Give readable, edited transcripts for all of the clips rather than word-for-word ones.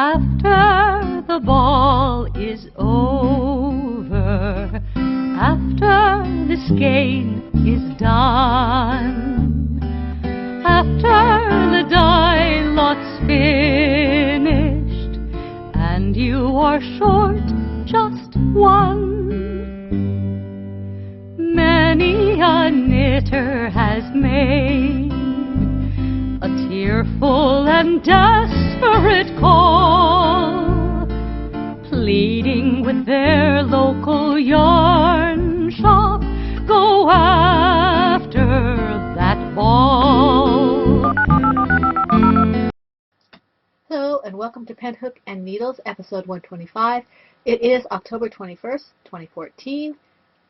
After the ball is over, after this game is done, after the die lot's finished, and you are short just one, many a knitter has made a tearful and desperate call, pleading with their local yarn shop, go after that ball. Hello and welcome to Pen, Hook, and Needles, episode 125. It is October 21st, 2014.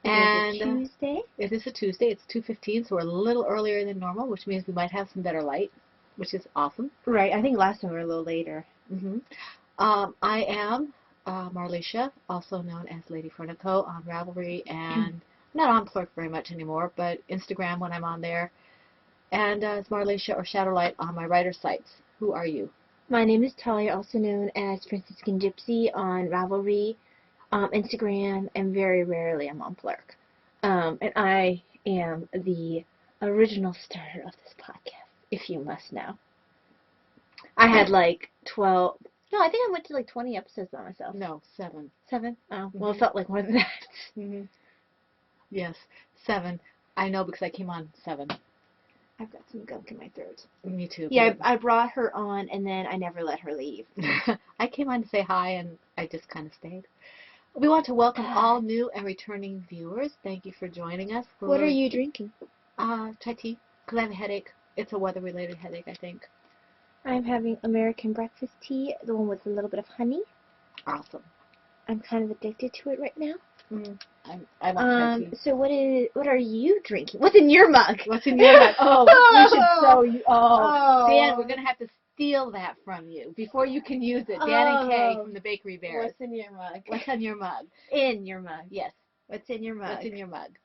And Tuesday? It is a Tuesday. It's 2:15, so we're a little earlier than normal, which means we might have some better light, which is awesome. Right, I think last time we were a little later. I am Marlicia, also known as Lady Fernico on Ravelry, and not on Plurk very much anymore, but Instagram when I'm on there. And it's Marlicia or Shadowlight on my writer sites. Who are you? My name is Talia, also known as Franciscan Gypsy on Ravelry, Instagram, and very rarely I'm on Plurk. And I am the original starter of this podcast, if you must know. I had like 12... No, I think I went to like 20 episodes by myself. No, 7. 7? Oh, well, it felt like more than that. Yes, 7. I know because I came on 7. I've got some gunk in my throat. Me too. Yeah, I brought her on, and then I never let her leave. I came on to say hi, and I just kind of stayed. We want to welcome all new and returning viewers. Thank you for joining us. What are you drinking? Chai tea, because I have a headache. It's a weather-related headache, I think. I'm having American breakfast tea, the one with a little bit of honey. Awesome. I'm kind of addicted to it right now. I want chai tea. So what are you drinking? What's in your mug? What's in your mug? Oh, we should show you. Oh, Dan, we're going to have to steal that from you before you can use it. Dan and Kay from the Bakery Bears. What's in your mug? What's in your mug? In your mug. Yes. What's in your mug? What's in your mug?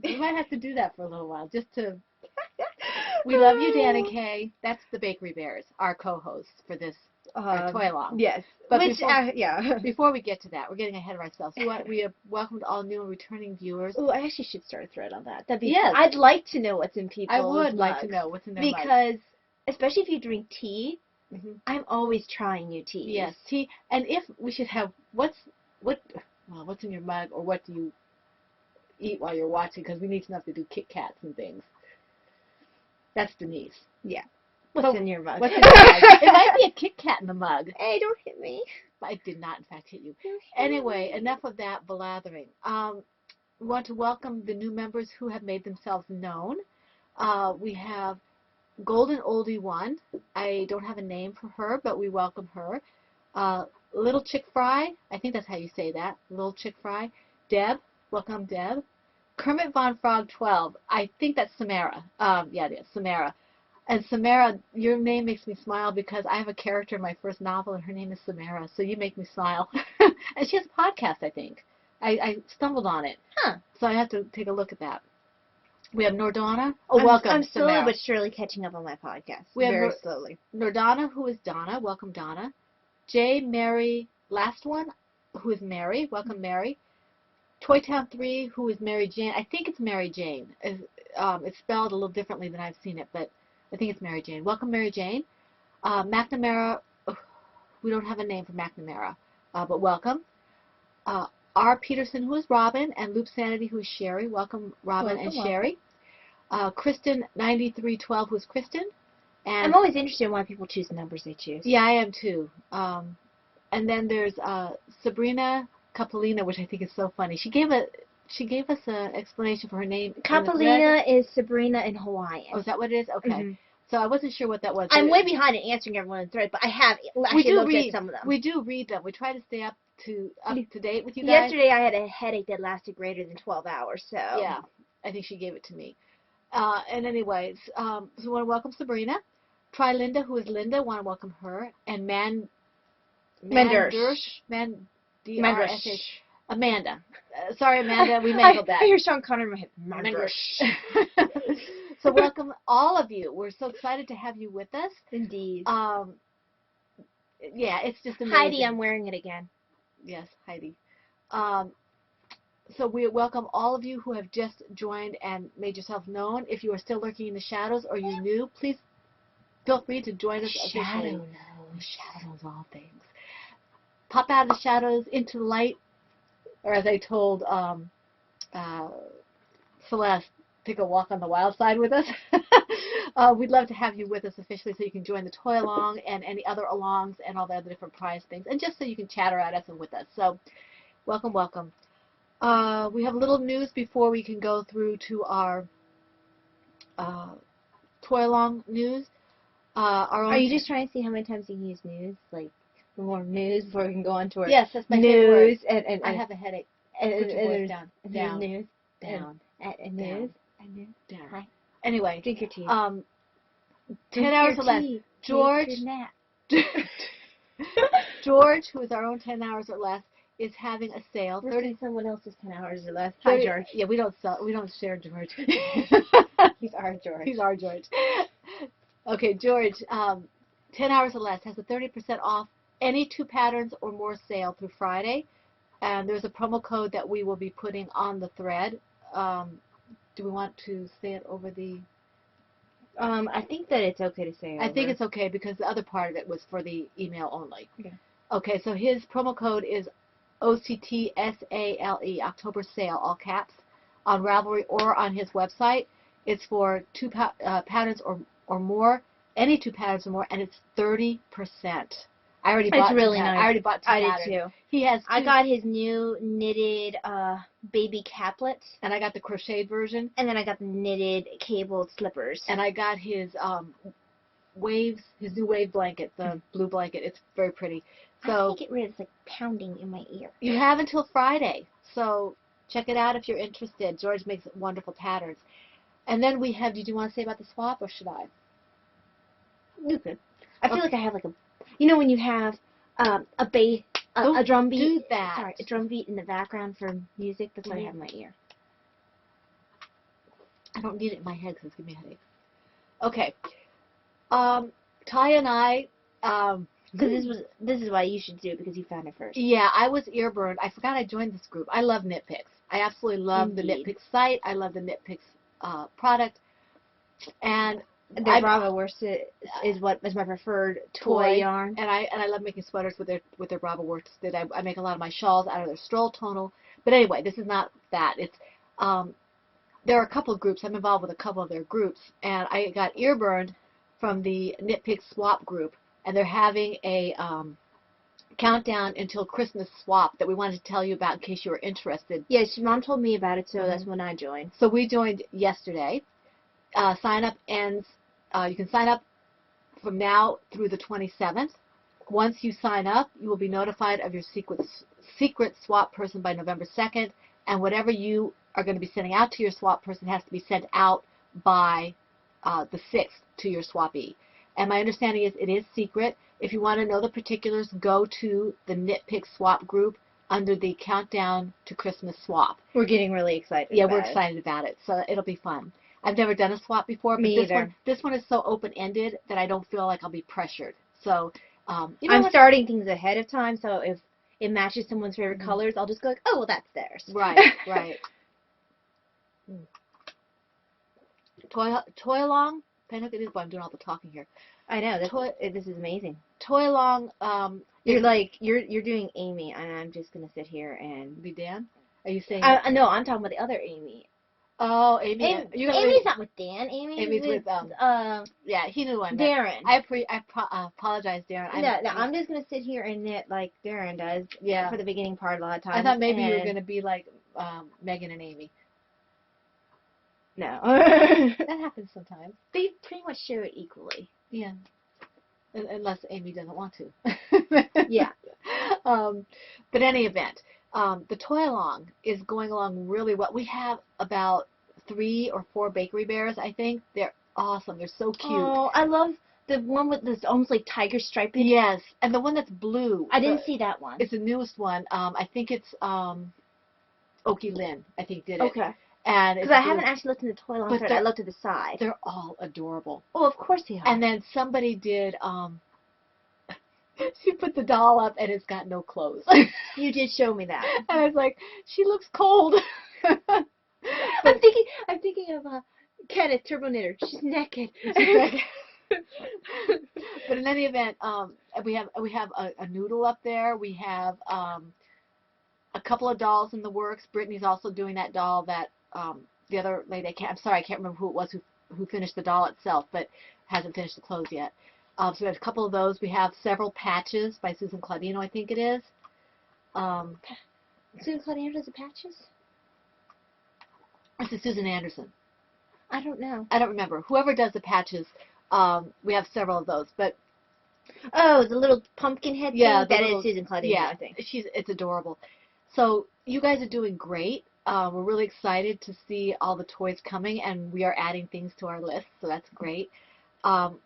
We might have to do that for a little while, just to... We love you, Dan and Kay. That's the Bakery Bears, our co-hosts for this toy along. Yes. But before we get to that, we're getting ahead of ourselves. We have welcomed all new and returning viewers. Oh, I actually should start a thread on that. That'd be yes. I'd like to know what's in people's I would mugs, like to know what's in their mugs. Because, especially if you drink tea, I'm always trying new teas. Yes, tea. And if we should have, what's in your mug, or what do you eat while you're watching? Because we need to know if they do Kit Kats and things. That's Denise. Yeah. What's in your mug? What's in your mug? It might be a Kit Kat in the mug. Hey, don't hit me. I did not, in fact, hit you. Anyway, enough of that blathering. We want to welcome the new members who have made themselves known. We have Golden Oldie One. I don't have a name for her, but we welcome her. Little Chick Fry. I think that's how you say that. Little Chick Fry. Deb. Welcome, Deb. Kermit Von Frog 12. I think that's Samara. Yeah, it is. Samara. And Samara, your name makes me smile because I have a character in my first novel, and her name is Samara, so you make me smile. And she has a podcast, I think. I stumbled on it. Huh. So I have to take a look at that. We have Nordana. Oh, welcome, I'm slowly Samara. but surely catching up on my podcast. We have very slowly. Nordana, who is Donna. Welcome, Donna. J. Mary, last one, who is Mary. Welcome, Mary. Toy Town 3, who is Mary Jane. I think it's Mary Jane. It's spelled a little differently than I've seen it, but I think it's Mary Jane. Welcome, Mary Jane. McNamara, we don't have a name for McNamara, but welcome. R. Peterson, who is Robin, and Loop Sanity, who is Sherry. Welcome, Robin and Sherry. Kristen, 9312, who is Kristen. And I'm always interested in why people choose the numbers they choose. Yeah, I am too. And then there's Sabrina Capolina, which I think is so funny. She gave us an explanation for her name. Capolina is Sabrina in Hawaiian. Oh, is that what it is? Okay. So I wasn't sure what that was. I'm way behind in answering everyone in the thread, but I have actually looked at some of them. We do read them. We try to stay up to date with you guys. Yesterday I had a headache that lasted greater than 12 hours, so... Yeah, I think she gave it to me. And anyways, so we want to welcome Sabrina. Try Linda, who is Linda. Want to welcome her. And Mandersh. D-R-S-H. Amanda. Sorry, Amanda, we mangled that. I hear Sean Connery in my head. Mandersh. So welcome all of you. We're so excited to have you with us. Indeed. yeah, it's just amazing. Heidi, I'm wearing it again. Yes, Heidi. So we welcome all of you who have just joined and made yourself known. If you are still lurking in the shadows or you're new, please feel free to join us officially. Shadow knows all things. Pop out of the shadows into the light, or as I told Celeste, take a walk on the wild side with us. We'd love to have you with us officially so you can join the toy along and any other alongs and all the other different prize things, and just so you can chatter at us and with us. So welcome, welcome. We have a little news before we can go through to our toy along news. Are you just trying to see how many times you can use news? Like, more news before we can go on to our Yes, that's my favorite word. news and I have a headache. and Put your voice there's down. news, Down. news, Down. and news, and news. Down. Hi. Anyway, Drink your tea. 10 Drink hours your or less. tea. George, Take your nap. George, who is our own 10 hours or less, is having a sale. We're 30 doing someone else's 10 hours or less. Hi, George. Yeah, we don't share George. He's our George. He's our George. Okay, George, 10 hours or less has a 30% off any 2 patterns or more sale through Friday. And there's a promo code that we will be putting on the thread. Do we want to say it over the... I think that it's okay to say I think it's okay because the other part of it was for the email only. Okay, so his promo code is OCTSALE, October Sale, all caps, on Ravelry or on his website. It's for 2 patterns or more, any 2 patterns or more, and it's 30%. I already bought. It's really nice. I already bought 2 patterns. I did too. He has 2, I got his new knitted baby caplets, and I got the crocheted version, and then I got the knitted cabled slippers. and I got his waves, his new wave blanket, the blue blanket. It's very pretty. I So can't get rid of this like pounding in my ear. you have until Friday. So check it out if you're interested. George makes wonderful patterns. And then we have. Did you want to say about the swap, or should I? You could. I feel Okay. like I have like a, you know, when you have a bass, a drum beat. Do that. Sorry, a drum beat in the background for music. That's what I Mhm. have in my ear. I don't need it in my head because it's giving me a headache. Okay. Ty and I. Because this is why you should do it, because you found it first. Yeah, I was ear burned. I forgot I joined this group. I love Knitpicks. I absolutely love the Indeed. Knitpicks site. I love the Knitpicks product. And Their Bravo worsted is my preferred toy yarn. And I love making sweaters with their Bravo worsted. I make a lot of my shawls out of their Stroll tonal. But anyway, this is not that. It's there are a couple of groups. I'm involved with a couple of their groups, and I got ear burned from the Knitpicks swap group, and they're having a countdown until Christmas swap that we wanted to tell you about in case you were interested. Yes, Mom told me about it, so Mhm. that's when I joined. So we joined yesterday. Sign up ends. You can sign up from now through the 27th. Once you sign up, you will be notified of your secret swap person by November 2nd, and whatever you are going to be sending out to your swap person has to be sent out by the 6th to your swapee. And my understanding is it is secret. If you want to know the particulars, go to the Knitpicks swap group under the Countdown to Christmas swap. We're getting really excited. Yeah, we're excited about it, so it'll be fun. I've never done a swap before, but Me either. This one is so open-ended that I don't feel like I'll be pressured. So, you know I'm what? starting things ahead of time, so if it matches someone's favorite Mhm. colors, I'll just go like, oh, well, that's theirs. Right, right. Toy along. I know it is, but I'm doing all the talking here. I know. This is amazing. Toy along. You're doing Amy, and I'm just gonna sit here and Be Dan. Are you saying? no, I'm talking about the other Amy. Oh, Amy. Amy's not with Dan. Amy's with yeah, he knew I meant. Darren. I apologize, Darren. No, I'm just gonna sit here and knit like Darren does. Yeah. For the beginning part a lot of times. I thought maybe you were and- going to be like Megan and Amy. No. That happens sometimes. They pretty much share it equally. Yeah. Unless Amy doesn't want to. Yeah. But any event, the toy along is going along really well. We have about 3 or 4 bakery bears, I think. They're awesome. They're so cute. Oh, I love the one with this almost like tiger stripe. Yes, and the one that's blue. I didn't see that one. It's the newest one. I think it's Oki Lynn, I think, did it. Okay. And Because I haven't actually looked in the toy along But thread. I looked to the side. they're all adorable. Oh, of course they are. And then somebody did She put the doll up and it's got no clothes. You did show me that. And I was like, she looks cold. I'm thinking of Kenneth Turbo Knitter. She's naked. But in any event, we have a noodle up there. We have a couple of dolls in the works. Brittany's also doing that doll that the other lady, I'm sorry, I can't remember who it was who finished the doll itself, but hasn't finished the clothes yet. So we have a couple of those. We have several patches by Susan Claudino, I think it is. Susan Claudino does the patches? This is Susan Anderson. I don't know. I don't remember. Whoever does the patches, we have several of those. But oh, the little pumpkin head yeah, thing? That is Susan Claudino, yeah, I think. It's adorable. So you guys are doing great. We're really excited to see all the toys coming, and we are adding things to our list, so that's great.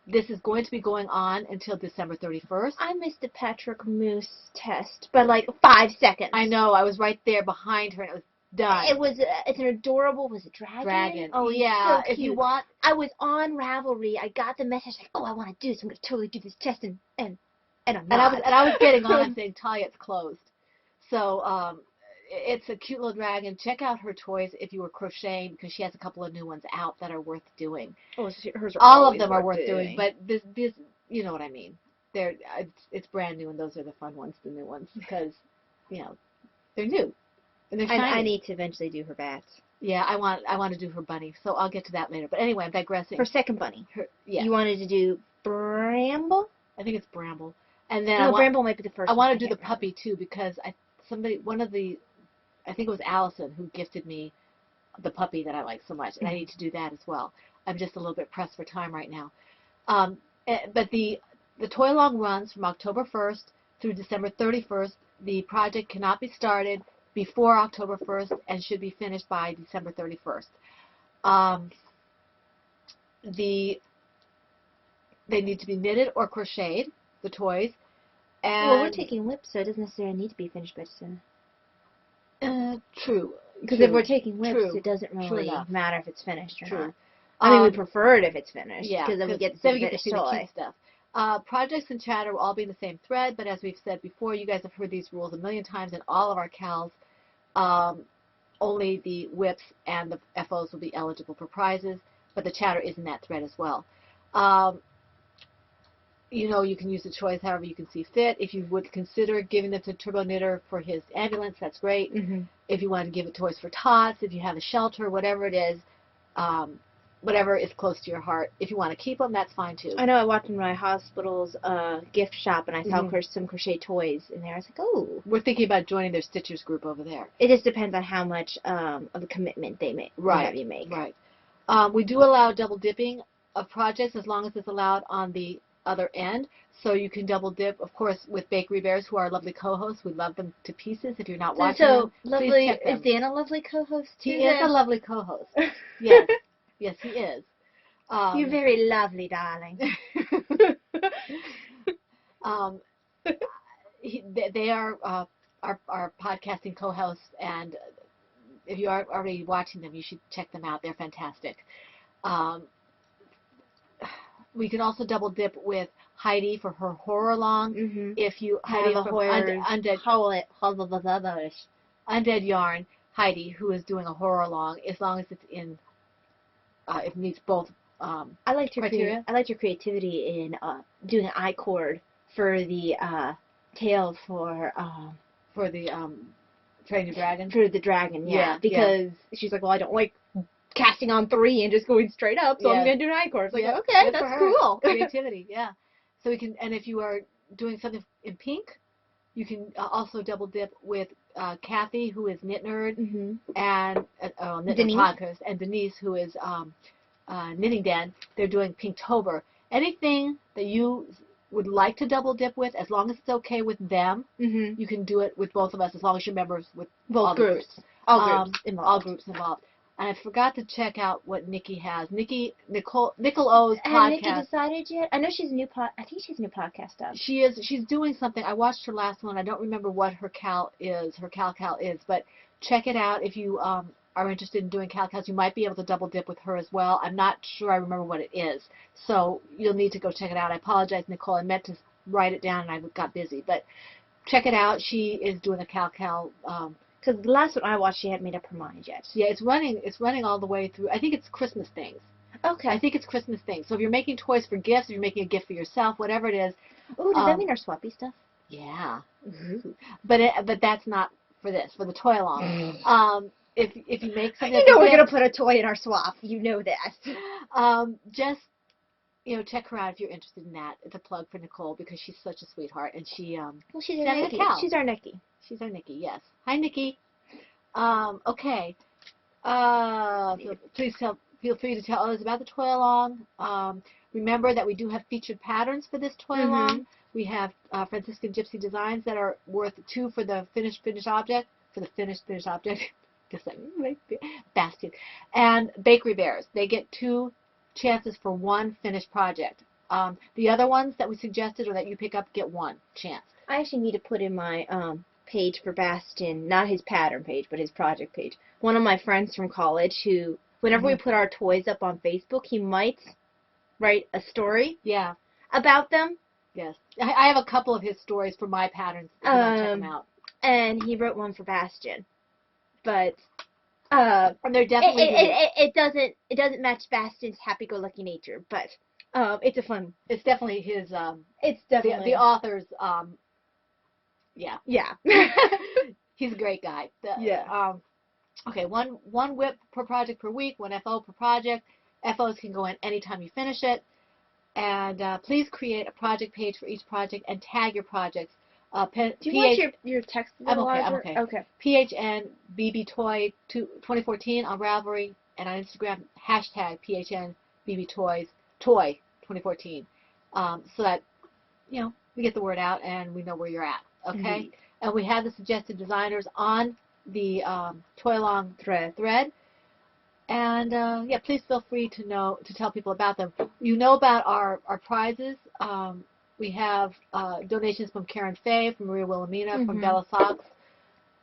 This is going to be going on until December 31st. I missed the Patrick Moose test by like 5 seconds. I know. I was right there behind her, and it was done. It's an adorable, was it dragon? Dragon. Oh, yeah. So cute. If you want, I was on Ravelry. I got the message like, oh, I want to do this. I'm going to totally do this test, and I'm not. I was getting on and saying, Talia, it's closed. So it's a cute little dragon. Check out her toys if you were crocheting, because she has a couple of new ones out that are worth doing. Oh, hers are all of always them are worth doing. but this you know what I mean. It's brand new, and those are the fun ones, the new ones, because they're new and they're shiny. I need to eventually do her bats. Yeah, I want to do her bunny, so I'll get to that later. But anyway, I'm digressing. Her second bunny. Yeah. You wanted to do Bramble? I think it's Bramble, and then no, Bramble might be the first. I want to do the puppy too, because I think it was Allison who gifted me the puppy that I like so much, and I need to do that as well. I'm just a little bit pressed for time right now. But the toy along runs from October 1st through December 31st. The project cannot be started before October 1st and should be finished by December 31st. They need to be knitted or crocheted, the toys. And well, we're taking whips, so it doesn't necessarily need to be finished by December. True. Because if we're taking whips, it doesn't True really enough. matter if it's finished or True. not. I mean, we prefer it if it's finished. Yeah, because then we get then the we get to finished see the toy. cute stuff. Projects and chatter will all be in the same thread, but as we've said before, you guys have heard these rules a million times in all of our CALs. Only the whips and the FOs will be eligible for prizes, but the chatter is in that thread as well. You can use the toys however you can see fit. If you would consider giving them to Turbo Knitter for his ambulance, that's great. Mm-hmm. If you want to give it toys for tots, if you have a shelter, whatever it is, whatever is close to your heart. If you want to keep them, that's fine too. I know I walked in my hospital's gift shop and I saw some crochet toys in there. I was like, oh. We're thinking about joining their Stitchers group over there. It just depends on how much of a commitment they make. Right. Have you make. Right. We do allow double dipping of projects as long as it's allowed on the other end. So you can double dip, of course, with Bakery Bears, who are lovely co-hosts. We love them to pieces. If you're not watching them, lovely. Please check them. Is Dan a lovely co-host too? He is a lovely co-host. Yes. Yes, he is. You're very lovely, darling. They are our podcasting co-hosts, and if you are already watching them, you should check them out. They're fantastic. We can also double dip with Heidi for her horror along. Mm-hmm. If you Heidi have the Undead Yarn, Heidi, who is doing a horror along, as long as it's in, it meets both I liked your criteria. I liked your creativity in doing an I-cord for the tail for the Train Your Dragon. For the dragon, Yeah, because she's like, well, I don't like casting on 3 and just going straight up, so I'm going to do an I-cord. It's like, okay, Good that's for her. cool. Creativity, yeah. So we can, and if you are doing something in pink, you can also double dip with Kathy, who is Knit Nerd, Mm-hmm. and Knit Denise. Nerd Podcast, and Denise, who is Knitting Den. They're doing Pinktober. Anything that you would like to double dip with, as long as it's okay with them, Mm-hmm. you can do it with both of us, as long as you're members with Both all the groups. groups. All groups involved. All groups involved. And I forgot to check out what Nikki has. Nicole O's Has podcast. Nikki decided yet? I know she's a new I think she's a new podcast up. She's doing something. I watched her last one. I don't remember what her cal is, but check it out if you are interested in doing cal-cals. You might be able to double dip with her as well. I'm not sure I remember what it is, so you'll need to go check it out. I apologize, Nicole. I meant to write it down and I got busy. But check it out. She is doing a Cal. Because the last one I watched, she hadn't made up her mind yet. Yeah, it's running all the way through. I think it's Christmas things. Okay. I think it's Christmas things. So if you're making toys for gifts, if you're making a gift for yourself, whatever it is. Oh, does that mean our swappy stuff? Yeah. Ooh. But that's not for this, for the toy along. If you make something, You know we're gonna put a toy in our swap. You know that. Just check her out if you're interested in that. It's a plug for Nicole because she's such a sweetheart and she Well, she's our sent me Nikki. a cow. She's our Nikki. She's our Nikki. Yes. Hi, Nikki. Okay. Please feel free to tell others about the toy along. Remember that we do have featured patterns for this toy along. We have Franciscan Gypsy designs that are worth 2 for the finished object. For the finished object. Guess that basket. And Bakery Bears. They get 2 chances for 1 finished project. The other ones that we suggested or that you pick up get 1 chance. I actually need to put in my page for Bastion, not his pattern page, but his project page. One of my friends from college who, whenever we put our toys up on Facebook, he might write a story about them. Yes. I have a couple of his stories for my patterns. If you want to check them out. And he wrote one for Bastion. But and they're definitely it doesn't match Bastion's happy-go-lucky nature, but it's a fun. It's definitely his. It's definitely the author's. Yeah. He's a great guy. Okay, one whip per project per week, 1 FO per project. FOs can go in anytime you finish it. And please create a project page for each project and tag your projects. Do you want your text a little larger? I'm okay. PHN BB Toy 2014 on Ravelry and on Instagram, hashtag PHN BB Toys Toy 2014. So that, we get the word out and we know where you're at. Okay? And we have the suggested designers on the Toy Along thread. And please feel free to tell people about them. You know about our prizes. We have donations from Karen Fay, from Maria Wilhelmina, from Bella Socks.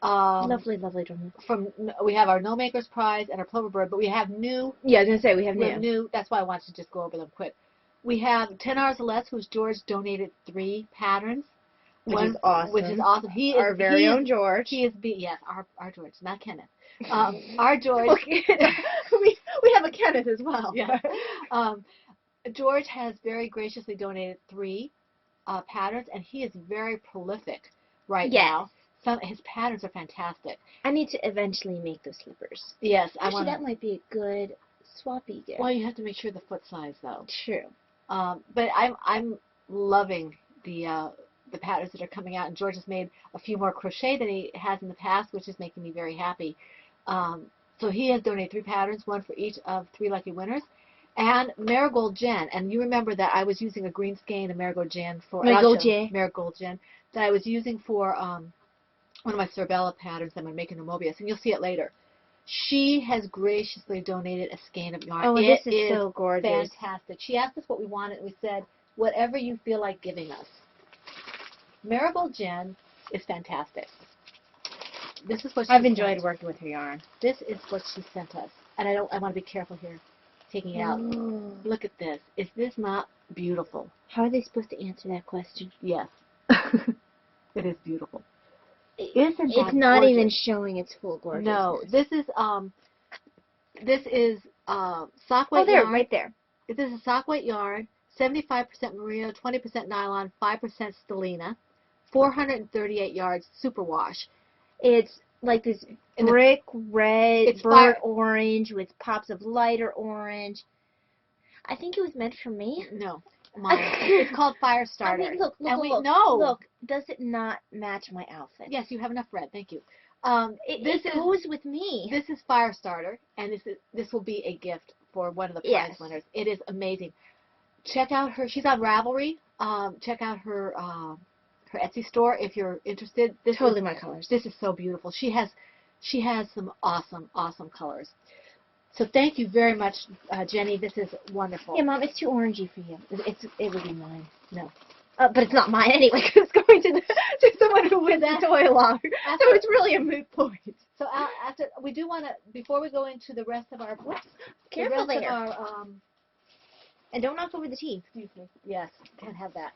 Lovely donation. We have our No Makers Prize and our Plover Bird, but we have new. Yeah, I was gonna say we have new. That's why I wanted to just go over them quick. We have 10 Hours or Less, who's George donated 3 patterns. Which is awesome. He is our very own George. He is our George, not Kenneth. Our George. we have a Kenneth as well. Yeah. George has very graciously donated 3 patterns, and he is very prolific now. His patterns are fantastic. I need to eventually make those slippers. Yes, actually, that might be a good swappy gift. Well, you have to make sure the foot size, though. True. But I'm loving the patterns that are coming out, and George has made a few more crochet than he has in the past, which is making me very happy. So he has donated 3 patterns, 1 for each of 3 lucky winners. And Marigold Jen, and you remember that I was using a green skein of Marigold Jen Marigold Jen that I was using for one of my Cerbella patterns that I'm making a Mobius, and you'll see it later. She has graciously donated a skein of yarn. Oh, this is so gorgeous. Fantastic. She asked us what we wanted, and we said, whatever you feel like giving us. Marigold Jen is fantastic. This is what I've enjoyed working with her yarn. This is what she sent us, and I want to be careful here, taking it out. Look at this. Is this not beautiful? How are they supposed to answer that question? Yes, it is beautiful. It's not gorgeous? Even showing its full gorgeousness. No, this is sock weight. Oh, there, yarn. right there. This is sock weight yarn, 75% merino, 20% nylon, 5% stellina, 438 yards superwash. It's like this brick red, burnt orange with pops of lighter orange. I think it was meant for me. No, mine. It's called Firestarter. I mean, look. Look, does it not match my outfit? Yes, you have enough red. Thank you. This goes with me. This is Firestarter, and this will be a gift for one of the prize winners. It is amazing. Check out her. She's on Ravelry. Check out her Etsy store if you're interested. This totally my colors. This is so beautiful. She has some awesome colors. So thank you very much, Jenny. This is wonderful. Yeah, Mom, it's too orangey for you. It would be mine. No. But it's not mine anyway, because it's going to someone who wins the toy along. So it's really a moot point. So after we do want to, before we go into the rest of our, careful there. And don't knock over the tea. Excuse me. Yes, can't have that.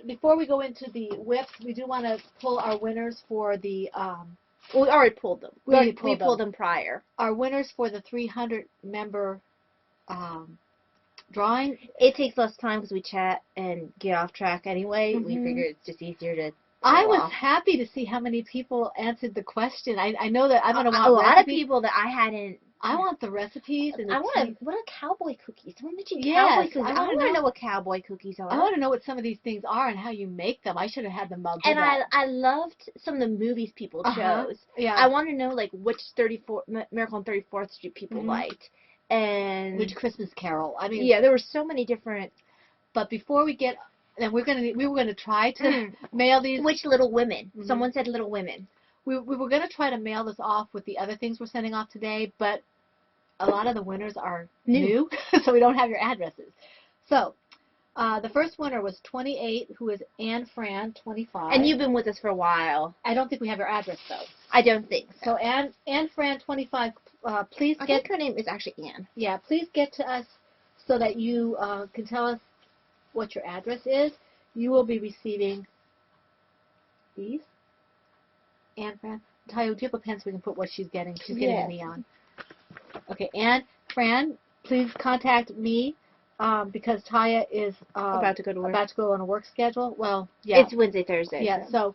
before we go into the whips, we do want to pull our winners for the Well, we already pulled them. We already we pulled pulled them prior. our winners for the 300 member drawing. It takes less time because we chat and get off track anyway. We Mhm. figured it's just easier to. I go was off. happy to see how many people answered the question. I know that I'm gonna want a lot recipes. of people that I hadn't. I want the recipes and the I want tea. what are cowboy cookies? Someone mentioned Yes, cowboy cookies. I I wanna want to know- know what cowboy cookies are. I want to know what some of these things are and how you make them. I should have had them all do And that. I loved some of the movies people Uh-huh. chose. Yeah. I want to know like which Miracle on 34th Street people Mhm. liked, and Which Christmas Carol? I mean, yeah, there were so many different. But before we get, and we were gonna try to mail these. Which Little Women? Mhm. Someone said Little Women. We were gonna try to mail this off with the other things we're sending off today, but a lot of the winners are new, so we don't have your addresses. So, the first winner was 28, who is Anne Fran, 25. And you've been with us for a while. I don't think we have your address though. I don't think So Anne Fran, 25. Please I get think her name is actually Anne. Yeah, please get to us so that you can tell us what your address is. You will be receiving these. Anne Fran, Tayo, do you have a pen so we can put what she's getting? She's getting a Yes. neon. Okay, Anne Fran, please contact me because Taya is About to go to work. about to go on a work schedule. Well, yeah. It's Wednesday, Thursday. Yeah, so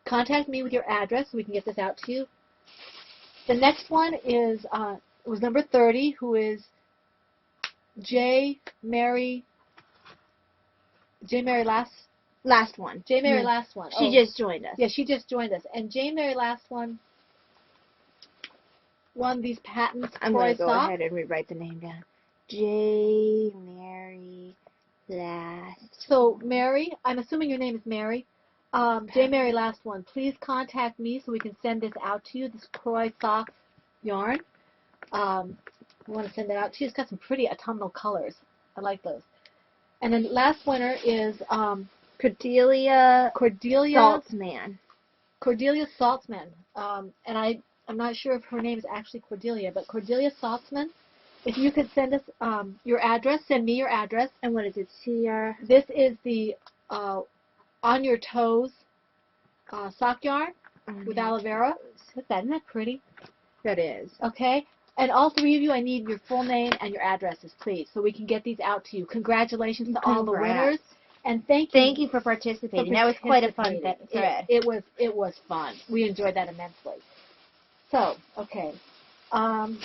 contact me with your address so we can get this out to you. The next one is was number 30, who is J. Mary Last one. J. Mary Yeah. last one. She just joined us. Yeah, she just joined us. And J. Mary last one won these patents. I'm going to go socks. ahead and rewrite the name down. J. Mary Last. So Mary, I'm assuming your name is Mary. J. Mary last one. Please contact me so we can send this out to you. This Croy Socks yarn. We want to send that out to you. It's got some pretty autumnal colors. I like those. And then last winner is Cordelia Cordelia Saltzman. Saltzman. And I'm not sure if her name is actually Cordelia, but Cordelia Saltzman. If you could send us your address, send me your address. And what is it? CR? This is the On Your Toes sock yarn with aloe vera. Look at that. Isn't that pretty? That is. Okay. And all three of you, I need your full name and your addresses, please, so we can get these out to you. Congratulations to all the winners, and thank you. Thank you for participating. That was quite a fun thread. It was fun. We enjoyed that immensely. So, okay. I'm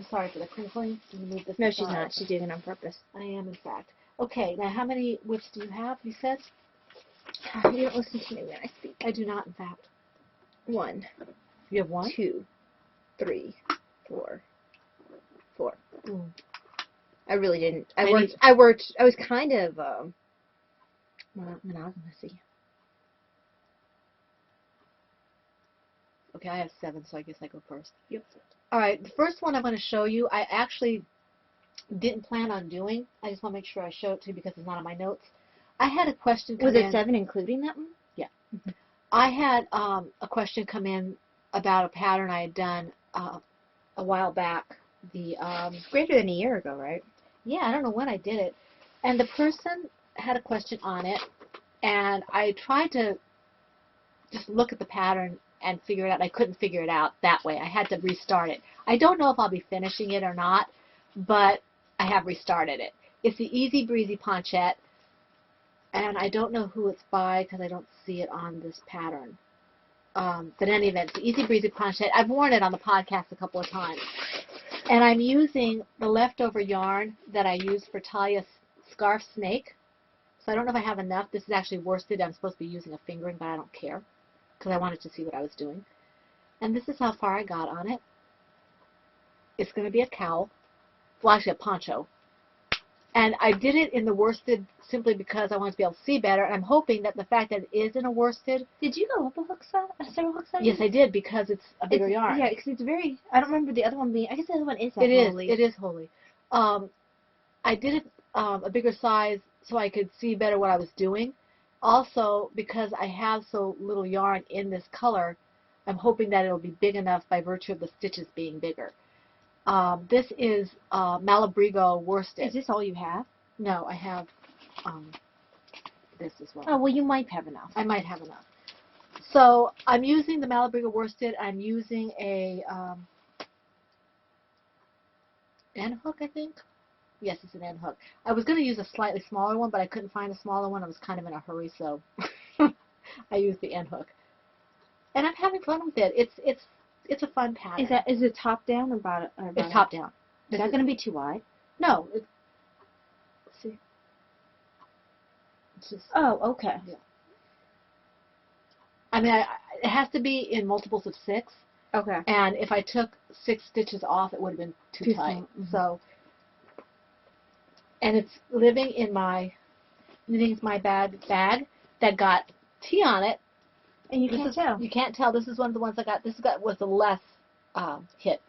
sorry for the crinkling. Let me move this No, she's aside. not. She's doing it on purpose. I am, in fact. Okay, now how many whips do you have, you said? You don't listen to me when I speak. I do not, in fact. 1, You have one? 2, 3, 4. Mm. I really didn't. I I was kind of monogamous. Okay, I have 7, so I guess I go first. Yep. All right, the first one I'm going to show you, I actually didn't plan on doing. I just want to make sure I show it to you because it's not on my notes. I had a question come Was in. it 7 including that one? Yeah. I had a question come in about a pattern I had done a while back. It's greater than a year ago, right? Yeah, I don't know when I did it. And the person had a question on it, and I tried to just look at the pattern and figure it out. I couldn't figure it out that way. I had to restart it. I don't know if I'll be finishing it or not, but I have restarted it. It's the Easy Breezy Ponchette, and I don't know who it's by because I don't see it on this pattern. But in any event, it's the Easy Breezy Ponchette. I've worn it on the podcast a couple of times. And I'm using the leftover yarn that I used for Talia's Scarf Snake. So I don't know if I have enough. This is actually worsted. I'm supposed to be using a fingering, but I don't care because I wanted to see what I was doing. And this is how far I got on it. It's going to be a cowl. Well, actually a poncho. And I did it in the worsted simply because I wanted to be able to see better. And I'm hoping that the fact that it is in a worsted. Did you go up a hook size? Several hook size? Yes, I did because it's a bigger yarn. Yeah, because it's very. I don't remember the other one being. I guess the other one is. It is. Holy. It is holy. I did it a bigger size so I could see better what I was doing. Also, because I have so little yarn in this color, I'm hoping that it'll be big enough by virtue of the stitches being bigger. This is Malabrigo worsted. Is this all you have? No, I have this as well. Oh, well, you might have enough. I might have enough. So I'm using the Malabriga worsted. I'm using a N hook, I think. Yes, it's an N hook. I was going to use a slightly smaller one, but I couldn't find a smaller one. I was kind of in a hurry, so I used the N hook. And I'm having fun with it. It's a fun pattern. Is it top down or bottom? It's top down. Is that going to be too wide? No. Let's see. It's just. Oh, okay. Yeah. I mean, it has to be in multiples of 6. Okay. And if I took 6 stitches off, it would have been too tight. small. Mhm. So, and it's living in my Knitting's My Bag that got tea on it. And you can't tell. You can't tell. This is one of the ones I got. Was the less hit,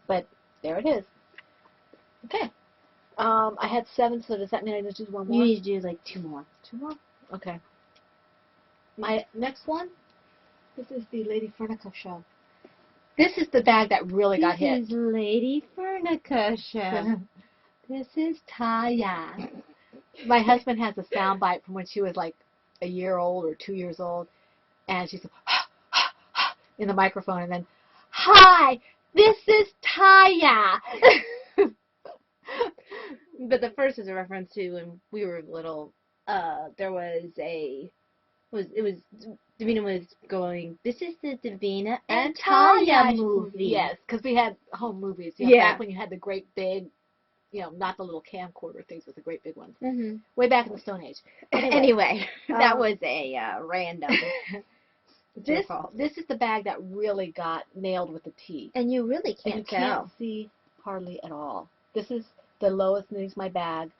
but there it is. Okay. I had 7, so does that mean I need to do one more? You need to do like 2 more. 2 more? Okay. My next one, this is the Lady Furnica show. This is the bag that really got hit. This is Lady Furnica show. This is Taya. My husband has a sound bite from when she was like a year old or 2 years old, and she's in the microphone, and then, "Hi, this is Taya." But the first is a reference to when we were little. There was Davina was going, "This is the Davina and Taya movie." Yes, because we had home movies. Yeah. Back when you had the great big, not the little camcorder things, but the great big ones. Mm-hmm. Way back in the Stone Age. Anyway, that was a random. This is the bag that really got nailed with the T. And you really And you can't see hardly at all. This is the Lowest Knitting's My Bag.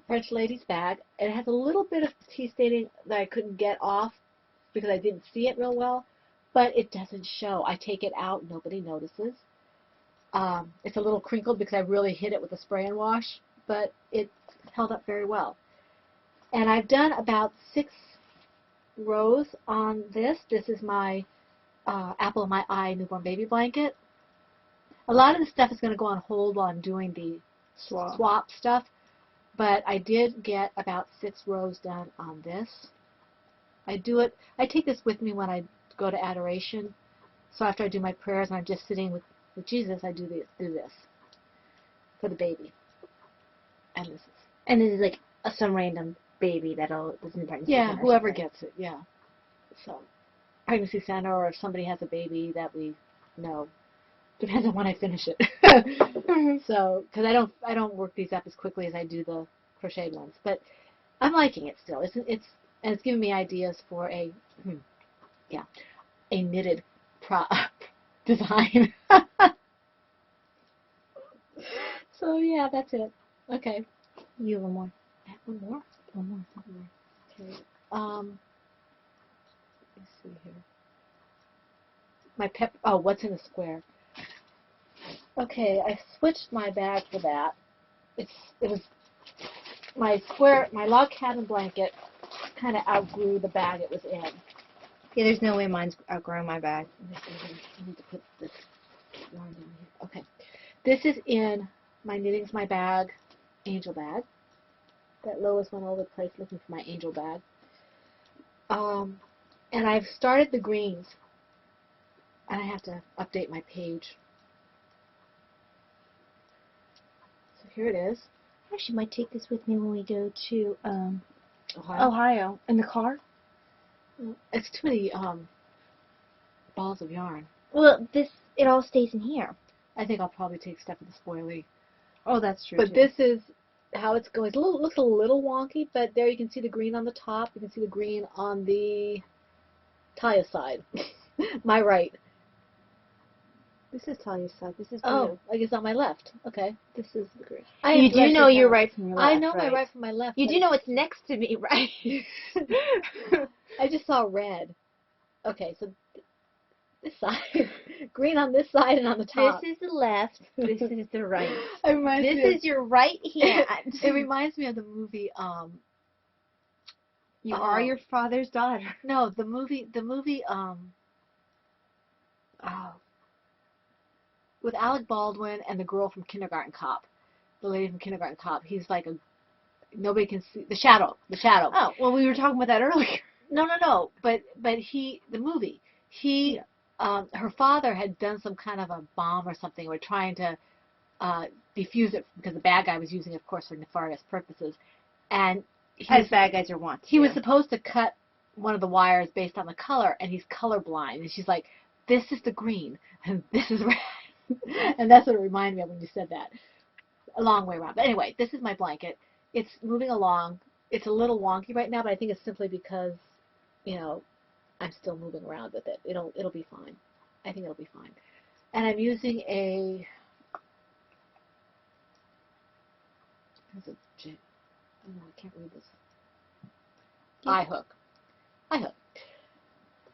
French lady's bag. It has a little bit of T staining that I couldn't get off because I didn't see it real well, but it doesn't show. I take it out, nobody notices. It's a little crinkled because I really hit it with a spray and wash, but it's held up very well. And I've done about 6 rows on this. This is my Apple of My Eye newborn baby blanket. A lot of the stuff is going to go on hold while I'm doing the swap stuff, but I did get about 6 rows done on this. I take this with me when I go to adoration. So after I do my prayers and I'm just sitting with Jesus, I do this for the baby. And this is like some random baby that's in pregnancy. Yeah, whoever gets it, yeah. So, pregnancy center, or if somebody has a baby that we know. Depends on when I finish it. So, because I don't work these up as quickly as I do the crocheted ones, but I'm liking it still. It's giving me ideas for a knitted design. So yeah, that's it. Okay. You have one more. I have one more. One more. Okay. Let's see here. What's in a square? Okay, I switched my bag for that. It was my log cabin blanket kind of outgrew the bag it was in. Yeah, there's no way mine's outgrowing my bag. I need to put this yarn down here. Okay. This is in my Knitting's My Bag angel bag. That Lois went all over the place looking for my angel bag. And I've started the greens. And I have to update my page. So here it is. I actually might take this with me when we go to Ohio. Ohio. In the car? It's too many balls of yarn. Well, it all stays in here. I think I'll probably take stuff in the spoilie. Oh, that's true. But this is how it's going. It looks a little wonky, but there you can see the green on the top. You can see the green on the Talia side. My right. This is Talia's side. This is blue. Oh, I guess on my left. Okay. This is the green. You do know your right from your left. I know right? my right from my left. You do know it's next to me, right? I just saw red. Okay, so this side. Green on this side and on the top. This is the left. This is the right. This is your right hand. It reminds me of the movie. You are your father's daughter. No, the movie. With Alec Baldwin and the girl from Kindergarten Cop, the lady from Kindergarten Cop. He's like nobody can see the shadow. The shadow. Oh, well, we were talking about that earlier. No. But the movie. Yeah. Her father had done some kind of a bomb or something. We're trying to defuse it because the bad guy was using it, of course, for nefarious purposes. And As bad guys are wont to. he was supposed to cut one of the wires based on the color, and he's colorblind. And she's like, "This is the green, and this is red." And that's what it reminded me of when you said that. A long way around. But anyway, this is my blanket. It's moving along. It's a little wonky right now, but I think it's simply because, I'm still moving around with it. It'll be fine. I think it'll be fine. And I'm using a oh, I can't read this. Eye hook.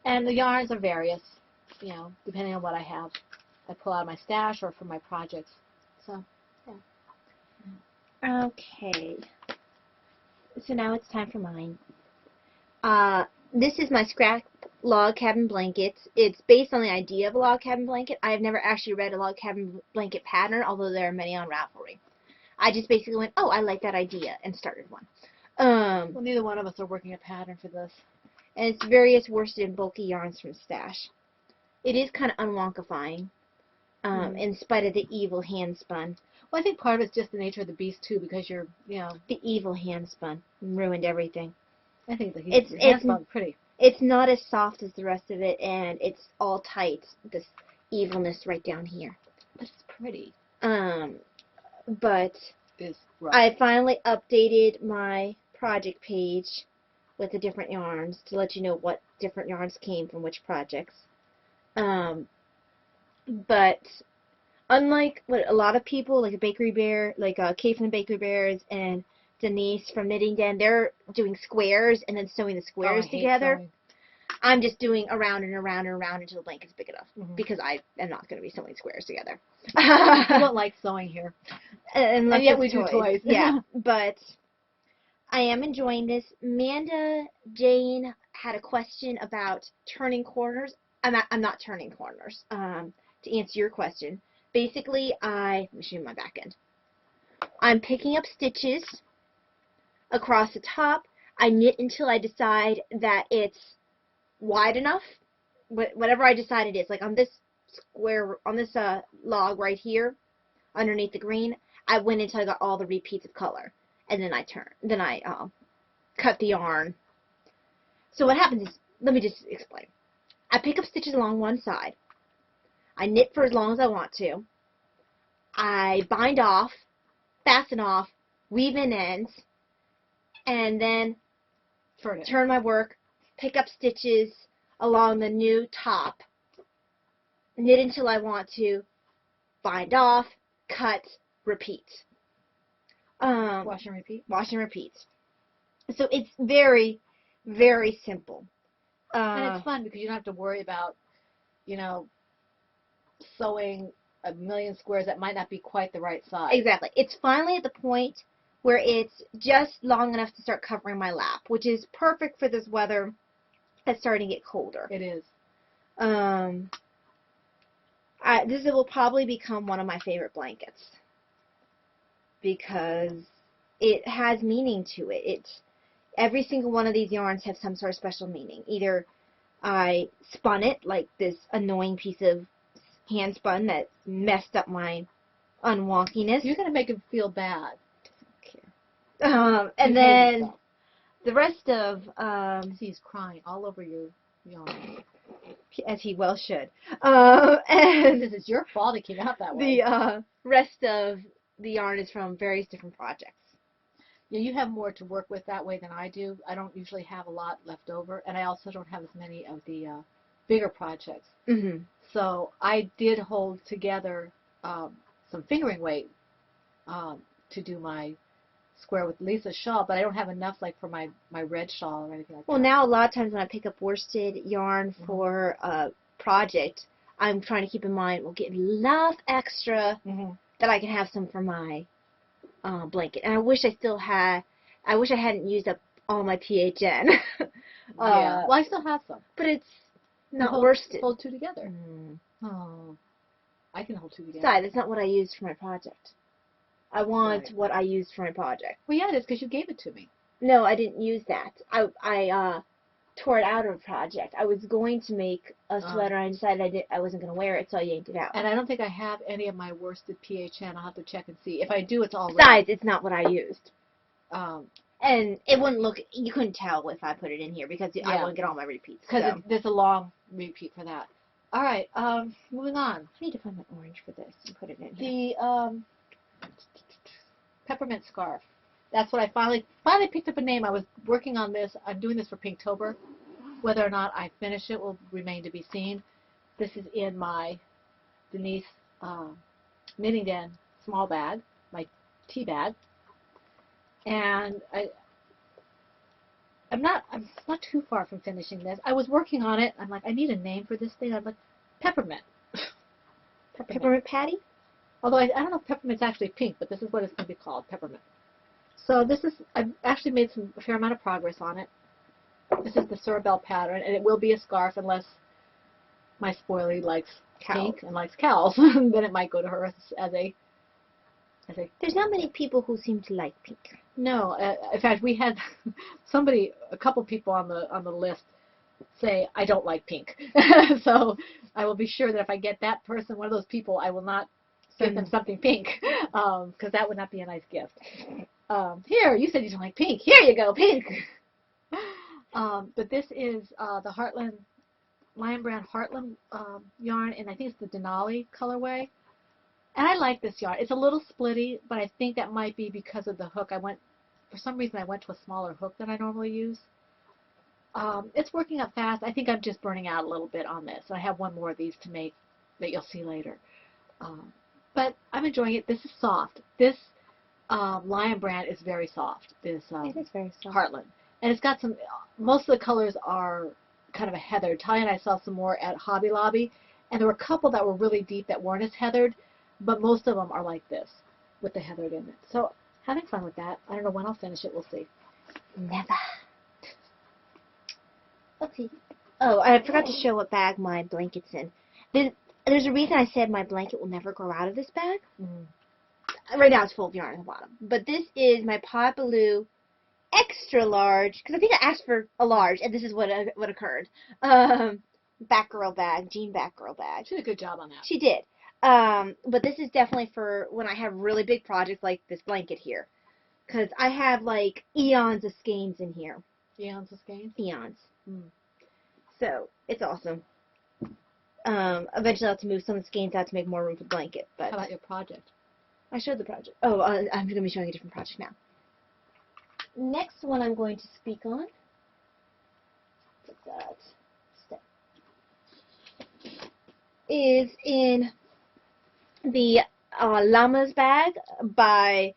And the yarns are various, depending on what I have. I pull out of my stash or from my projects. So, yeah. Okay. So now it's time for mine. This is my scrap log cabin blankets. It's based on the idea of a log cabin blanket. I have never actually read a log cabin blanket pattern, although there are many on Ravelry. I just basically went, oh, I like that idea, and started one. Well, neither one of us are working a pattern for this. And it's various worsted and bulky yarns from Stash. It is kind of unwonkifying, in spite of the evil hand spun. Well, I think part of it's just the nature of the beast, too, because you're, The evil hand spun ruined everything. I think the It's handspun pretty. It's not as soft as the rest of it, and it's all tight. This evilness right down here. But it's pretty. But It's rough. I finally updated my project page with the different yarns to let you know what different yarns came from which projects. But unlike what a lot of people, like a Bakery Bear, like Kate from the Bakery Bears and Denise from Knitting Den, they're doing squares and then sewing the squares together. I'm just doing around and around and around until the blanket's big enough, because I am not going to be sewing squares together. I don't like sewing here. And yet we do toys. Yeah, but I am enjoying this. Amanda Jane had a question about turning corners. I'm not turning corners. To answer your question, basically, let me show you my back end. I'm picking up stitches across the top. I knit until I decide that it's wide enough. Whatever I decide it is, like on this square, on this log right here, underneath the green, I went until I got all the repeats of color, and then I cut the yarn. So what happens is, let me just explain. I pick up stitches along one side. I knit for as long as I want to. I bind off, fasten off, weave in ends, and then turn my work, pick up stitches along the new top, knit until I want to, bind off, cut, repeat. Wash and repeat? Wash and repeat. So it's very, very simple. And it's fun because you don't have to worry about, sewing a million squares that might not be quite the right size. Exactly. It's finally at the point where it's just long enough to start covering my lap, which is perfect for this weather that's starting to get colder. It is. This will probably become one of my favorite blankets because it has meaning to it. Every single one of these yarns have some sort of special meaning. Either I spun it, like this annoying piece of hand spun that messed up my unwonkiness. You're going to make him feel bad. And then the rest of... he's crying all over your yarn. As he well should. And this is your fault it came out that way. The rest of the yarn is from various different projects. Yeah, you have more to work with that way than I do. I don't usually have a lot left over, and I also don't have as many of the bigger projects. Mm-hmm. So I did hold together some fingering weight to do my square with Lisa's shawl, but I don't have enough like for my red shawl or anything like that. Well, now a lot of times when I pick up worsted yarn for a project, I'm trying to keep in mind, we'll get enough extra that I can have some for my blanket. And I wish I hadn't used up all my PHN. Yeah. Well, I still have some. But it's not worsted. Hold two together. Oh, I can hold two together. Besides, it's not what I used for my project. I want Right. what I used for my project. Well, yeah, it is because you gave it to me. No, I didn't use that. I tore it out of a project. I was going to make a sweater, and I decided I wasn't going to wear it, so I yanked it out. And I don't think I have any of my worsted PHN. I'll have to check and see. If I do, it's all red. Besides, it's not what I used. Um, And it wouldn't look, you couldn't tell if I put it in here because I Yeah. wouldn't get all my repeats. because So. there's a long repeat for that. All right, moving on. I need to find my orange for this and put it in here. The peppermint scarf. That's what I finally picked up a name. I was working on this. I'm doing this for Pinktober. Whether or not I finish it will remain to be seen. This is in my Denise Knitting Den small bag, my tea bag, and I'm not too far from finishing this. I was working on it. I'm like, I need a name for this thing. I'm like, peppermint. Peppermint patty? Although I don't know if peppermint's actually pink, but this is what it's going to be called, peppermint. So this is, I've actually made a fair amount of progress on it. This is the Surabelle pattern, and it will be a scarf unless my spoilie likes pink and likes cows. Then it might go to her as a. There's not many people who seem to like pink. No, in fact, we had a couple people on the list say I don't like pink. So I will be sure that if I get that person, one of those people, I will not send them something pink, because that would not be a nice gift. Here, you said you don't like pink. Here you go, pink. But this is the Heartland, Lion Brand Heartland yarn, and I think it's the Denali colorway. And I like this yarn. It's a little splitty, but I think that might be because of the hook. For some reason, I went to a smaller hook than I normally use. It's working up fast. I think I'm just burning out a little bit on this. I have one more of these to make that you'll see later. But I'm enjoying it. This is soft. This Lion Brand is very soft. This It is very soft. Heartland. And it's got most of the colors are kind of a heathered. Talia and I saw some more at Hobby Lobby, and there were a couple that were really deep that weren't as heathered, but most of them are like this, with the heathered in it. So, having fun with that. I don't know when I'll finish it. We'll see. Never. Let's see. Oh, I forgot to show what bag my blanket's in. There's a reason I said my blanket will never grow out of this bag. Right now it's full of yarn at the bottom. But this is my Pot Baloo extra large, because I think I asked for a large, and this is what occurred. Batgirl bag, jean Batgirl bag. She did a good job on that. She did. But this is definitely for when I have really big projects like this blanket here. Because I have like eons of skeins in here. Eons of skeins? Eons. So, it's awesome. Eventually I'll have to move some of the skeins out to make more room for the blanket. But How about your project? I showed the project. Oh, I'm going to be showing a different project now. Next one I'm going to speak on. What's that? Step. Is in the Llamas bag by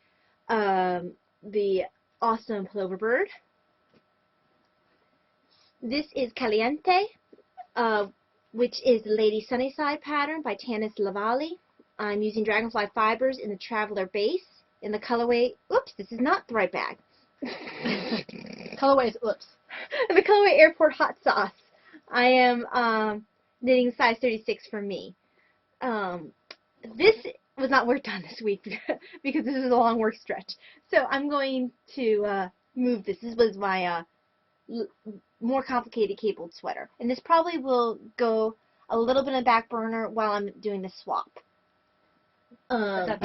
the awesome Ploverbird. This is Caliente, which is the Lady Sunnyside pattern by Tanis Lavallee. I'm using Dragonfly fibers in the Traveler base in the colorway. Oops, this is not the right bag. Colorways, oops. The colorway Airport Hot Sauce. I am knitting size 36 for me. This was not worked on this week because this is a long work stretch. So I'm going to move this. This was my more complicated cabled sweater. And this probably will go a little bit in the back burner while I'm doing the swap. Is that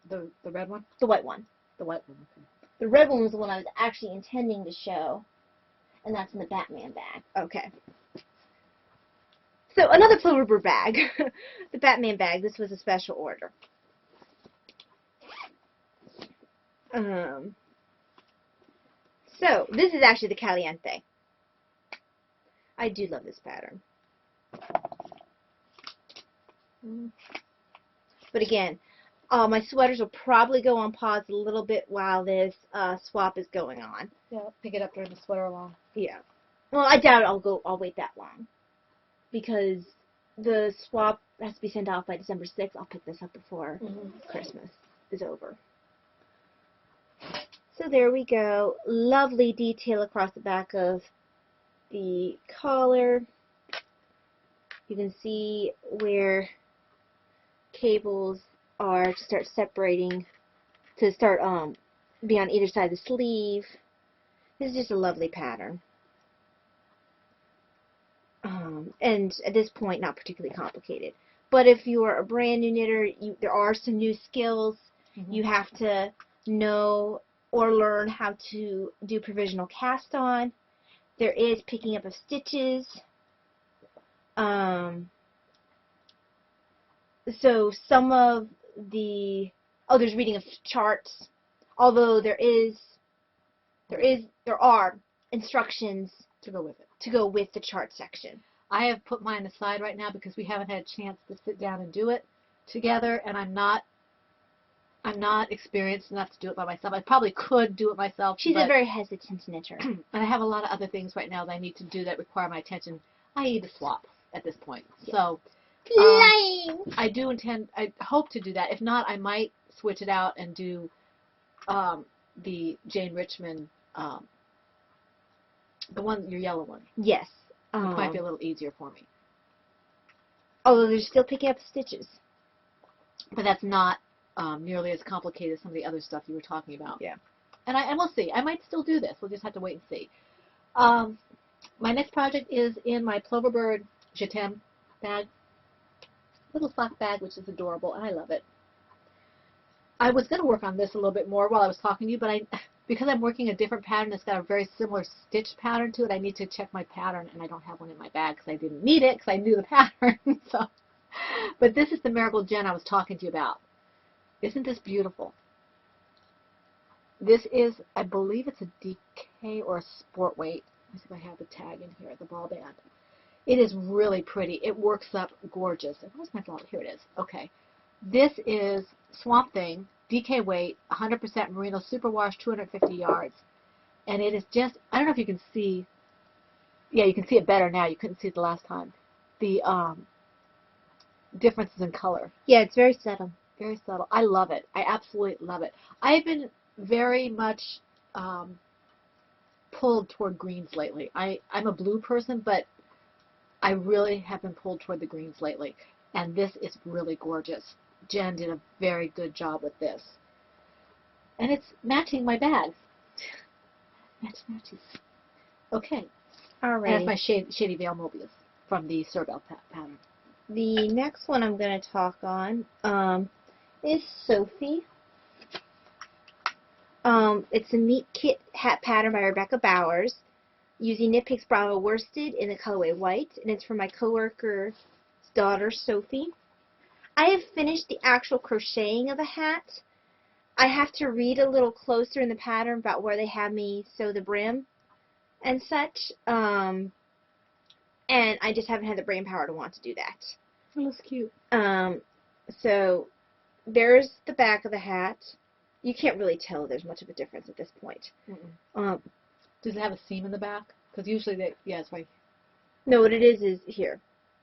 the red one? The white one. The white one, okay. The red one was the one I was actually intending to show. And that's in the Batman bag. Okay. So, another Ploverbird bag. The Batman bag. This was a special order. So, this is actually the Caliente. I do love this pattern. But again, my sweaters will probably go on pause a little bit while this swap is going on. Yeah, pick it up during the sweater along. Yeah. Well, I doubt I'll wait that long. Because the swap has to be sent off by December 6th. I'll pick this up before Christmas is over. So there we go. Lovely detail across the back of the collar. You can see where cables are to start separating to start be on either side of the sleeve. This is just a lovely pattern. And at this point, not particularly complicated. But if you are a brand new knitter, there are some new skills. You have to know or learn how to do provisional cast on. There is picking up of stitches. So some of the there's reading of charts. Although there are instructions To go with it. to go with the chart section. I have put mine aside right now because we haven't had a chance to sit down and do it together, and I'm not experienced enough to do it by myself. I probably could do it myself. She's but, a very hesitant knitter. and I have a lot of other things right now that I need to do that require my attention, i.e. the swap at this point. Yeah. So Lying. I hope to do that. If not, I might switch it out and do the Jane Richmond, your yellow one. Yes. It might be a little easier for me. Although they're still picking up stitches. But that's not nearly as complicated as some of the other stuff you were talking about. Yeah. And we'll see. I might still do this. We'll just have to wait and see. My next project is in my Ploverbird Je T'aime bag. Little sock bag, which is adorable, and I love it. I was going to work on this a little bit more while I was talking to you, but because I'm working a different pattern that's got a very similar stitch pattern to it, I need to check my pattern, and I don't have one in my bag because I didn't need it because I knew the pattern. But this is the Marigold Jen I was talking to you about. Isn't this beautiful? This is, I believe it's a DK or a sport weight. Let me see if I have the tag in here, the ball band. It is really pretty. It works up gorgeous. Where's my ball? Here it is. Okay. This is Swamp Thing, DK weight, 100% merino superwash, 250 yards. And it is just, I don't know if you can see, yeah, you can see it better now. You couldn't see it the last time. The differences in color. Yeah, it's very subtle. Very subtle. I love it. I absolutely love it. I've been very much pulled toward greens lately. I'm a blue person, but I really have been pulled toward the greens lately. And this is really gorgeous. Jen did a very good job with this. And it's matching my bag. Matches. Okay. All And right. it's my Shady Veil Mobius from the Cerbel pattern. The next one I'm going to talk on is Sophie. It's a Meet Kit hat pattern by Rebecca Bowers using Knit Picks Bravo worsted in the colorway white, and it's for my coworker's daughter, Sophie. I have finished the actual crocheting of the hat. I have to read a little closer in the pattern about where they have me sew the brim and such, and I just haven't had the brain power to want to do that. It looks cute. So there's the back of the hat. You can't really tell there's much of a difference at this point. Does it have a seam in the back? Because usually it's right. No, what it is here.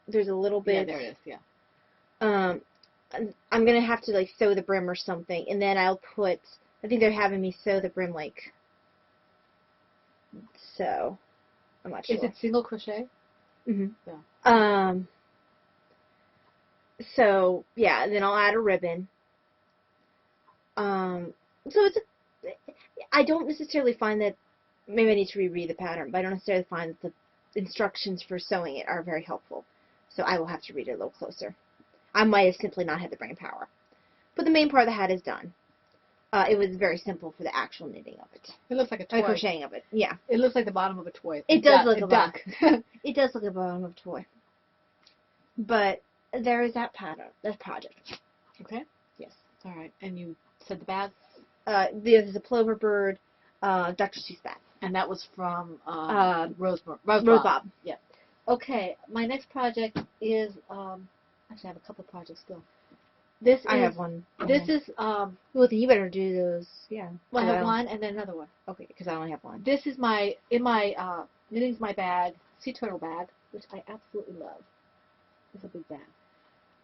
There's a little bit. Yeah, there it is. Yeah. I'm gonna have to like sew the brim or something, and then I'll put. I think they're having me sew the brim like so. I'm not sure. Is it single crochet? Mhm. Yeah. So yeah, then I'll add a ribbon. So I don't necessarily find that, maybe I need to reread the pattern, but I don't necessarily find that the instructions for sewing it are very helpful. So I will have to read it a little closer. I might have simply not had the brain power. But the main part of the hat is done. It was very simple for the actual knitting of it. It looks like a toy. Crocheting of it, yeah. It looks like the bottom of a toy. It does look a a duck. It does look like a bottom of a toy. But there is that pattern, that project. Okay. Yes. All right. And you said the bag, This is a Ploverbird Dr. Seuss bag. and that was from Rose Rose Bob. Yeah. Okay. My next project is actually I have a couple of projects still. I have one. This is Well, then you better do those. Yeah. well, I have one and then another one. Okay, because I only have one. This is my Knitting's My Bag, Sea Turtle bag, which I absolutely love. It's a big bag.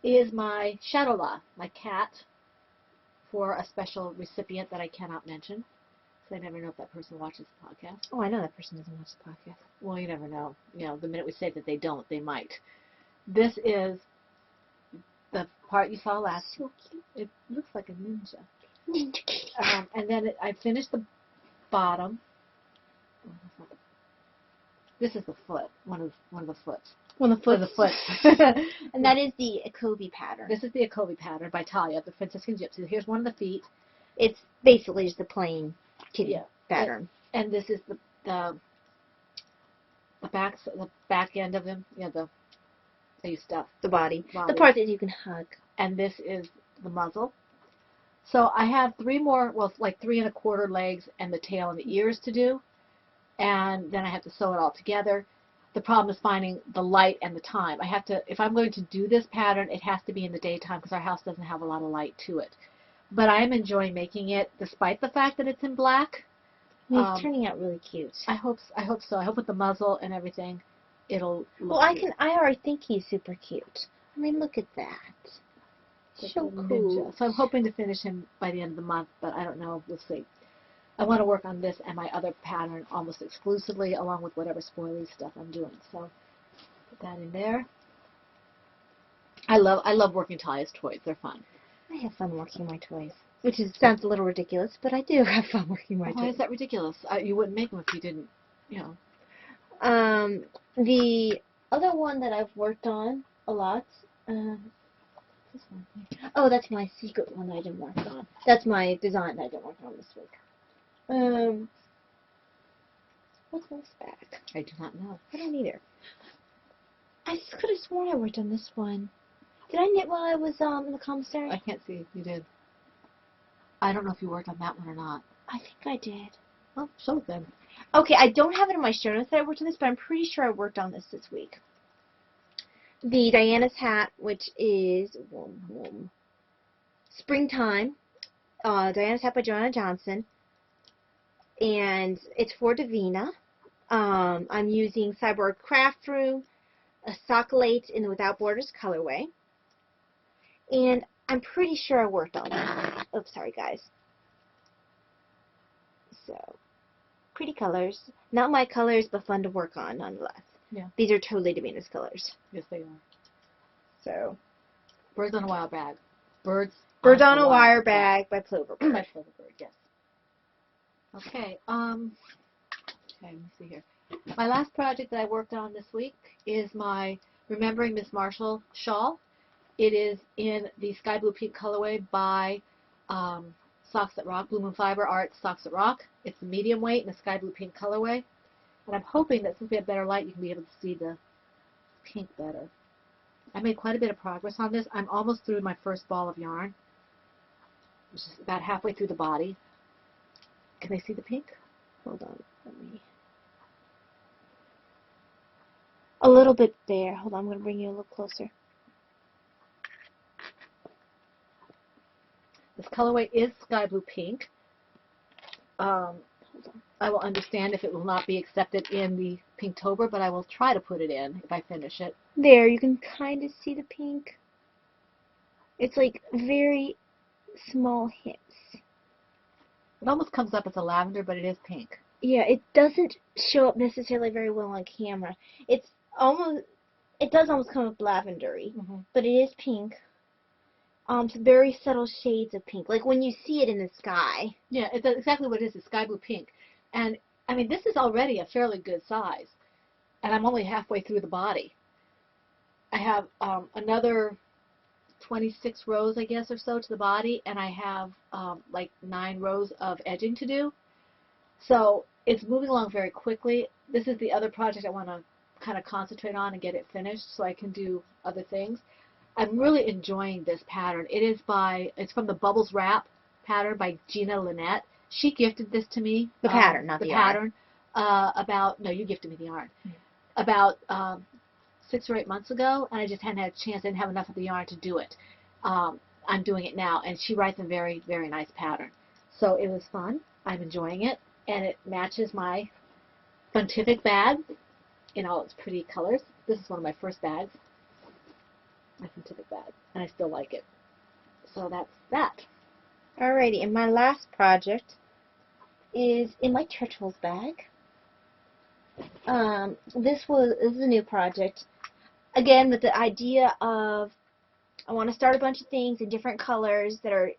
Is my Shadowla, my cat, for a special recipient that I cannot mention. So I never know if that person watches the podcast. Oh, I know that person doesn't watch the podcast. Well, you never know. You know, the minute we say that they don't, they might. This is the part you saw last. So cute. It looks like a ninja. Ninja Kitty. And then I finished the bottom. This is the foot, one of the foots. One of For the foot. And that is the Akobe pattern. This is the Akobe pattern by Talia, the Franciscan Gypsy. Here's one of the feet. It's basically just the plain kitty pattern. And this is the back end of him, the you stuff. The body. Body. The part that you can hug. And this is the muzzle. So I have 3 more, well, like 3 1/4 legs and the tail and the ears to do. And then I have to sew it all together. The problem is finding the light and the time. I have to, if I'm going to do this pattern, it has to be in the daytime because our house doesn't have a lot of light to it. But I am enjoying making it, despite the fact that it's in black. It's turning out really cute. I hope so. I hope with the muzzle and everything, it'll look Well, cute. I already think he's super cute. I mean, look at that. Like So a ninja. cool. So I'm hoping to finish him by the end of the month, but I don't know. We'll see. I want to work on this and my other pattern almost exclusively, along with whatever spoily stuff I'm doing. So put that in there. I love working Talia's toys. They're fun. I have fun working my toys. Which sounds a little ridiculous, but I do have fun working my Why toys. is that ridiculous? You wouldn't make them if you didn't, you know. The other one that I've worked on a lot, this one here. Oh, that's my secret one that I didn't work on. That's my design that I didn't work on this week. What's this back? I do not know. I don't either. I could have sworn I worked on this one. Did I knit while I was in the commissary? I can't see if you did. I don't know if you worked on that one or not. I think I did. Well, show it then. Okay, I don't have it in my show notes that I worked on this, but I'm pretty sure I worked on this week. The Diana's hat, which is Springtime. Diana's hat by Joanna Johnson. And it's for Davina. I'm using Cyborg Craft Room, a Sockolate in the Without Borders colorway. And I'm pretty sure I worked on that. Oops, sorry guys. So, pretty colors. Not my colors, but fun to work on nonetheless. Yeah. These are totally Davina's colors. Yes, they are. So, Birds on a Wire Bag. Birds on a Wire Bag by Plover Bird. By Plover Bird, yes. Okay, let me see here. My last project that I worked on this week is my Remembering Miss Marshall shawl. It is in the Sky Blue Pink colorway by Socks That Rock, Blue Moon Fiber Art Socks That Rock. It's a medium weight in the Sky Blue Pink colorway. And I'm hoping that since we have better light, you can be able to see the pink better. I made quite a bit of progress on this. I'm almost through my first ball of yarn, which is about halfway through the body. Can they see the pink? Hold on, let me. A little bit there. Hold on, I'm going to bring you a little closer. This colorway is Sky Blue Pink. I will understand if it will not be accepted in the Pinktober, but I will try to put it in if I finish it. There, you can kind of see the pink. It's like very small hits. It almost comes up as a lavender, but it is pink. Yeah, it doesn't show up necessarily very well on camera. It does almost come up lavendery, but it is pink. It's very subtle shades of pink, like when you see it in the sky. Yeah, it's exactly what it is. It's Sky Blue Pink. And, I mean, this is already a fairly good size. And I'm only halfway through the body. I have another 26 rows, I guess, or so to the body. And I have, like, 9 rows of edging to do. So it's moving along very quickly. This is the other project I want to kind of concentrate on and get it finished so I can do other things. I'm really enjoying this pattern. It's from the Bubbles Wrap pattern by Gina Lynette. She gifted this to me. The pattern, not the pattern. No, you gifted me the yarn. About 6 or 8 months ago, and I just hadn't had a chance. I didn't have enough of the yarn to do it. I'm doing it now, and she writes a very, very nice pattern. So it was fun. I'm enjoying it, and it matches my Buntific bag in all its pretty colors. This is one of my first bags. My Buntific bag, and I still like it. So that's that. Alrighty, and my last project is in my Churchill's bag. This is a new project. Again, with the idea of I want to start a bunch of things in different colors that are,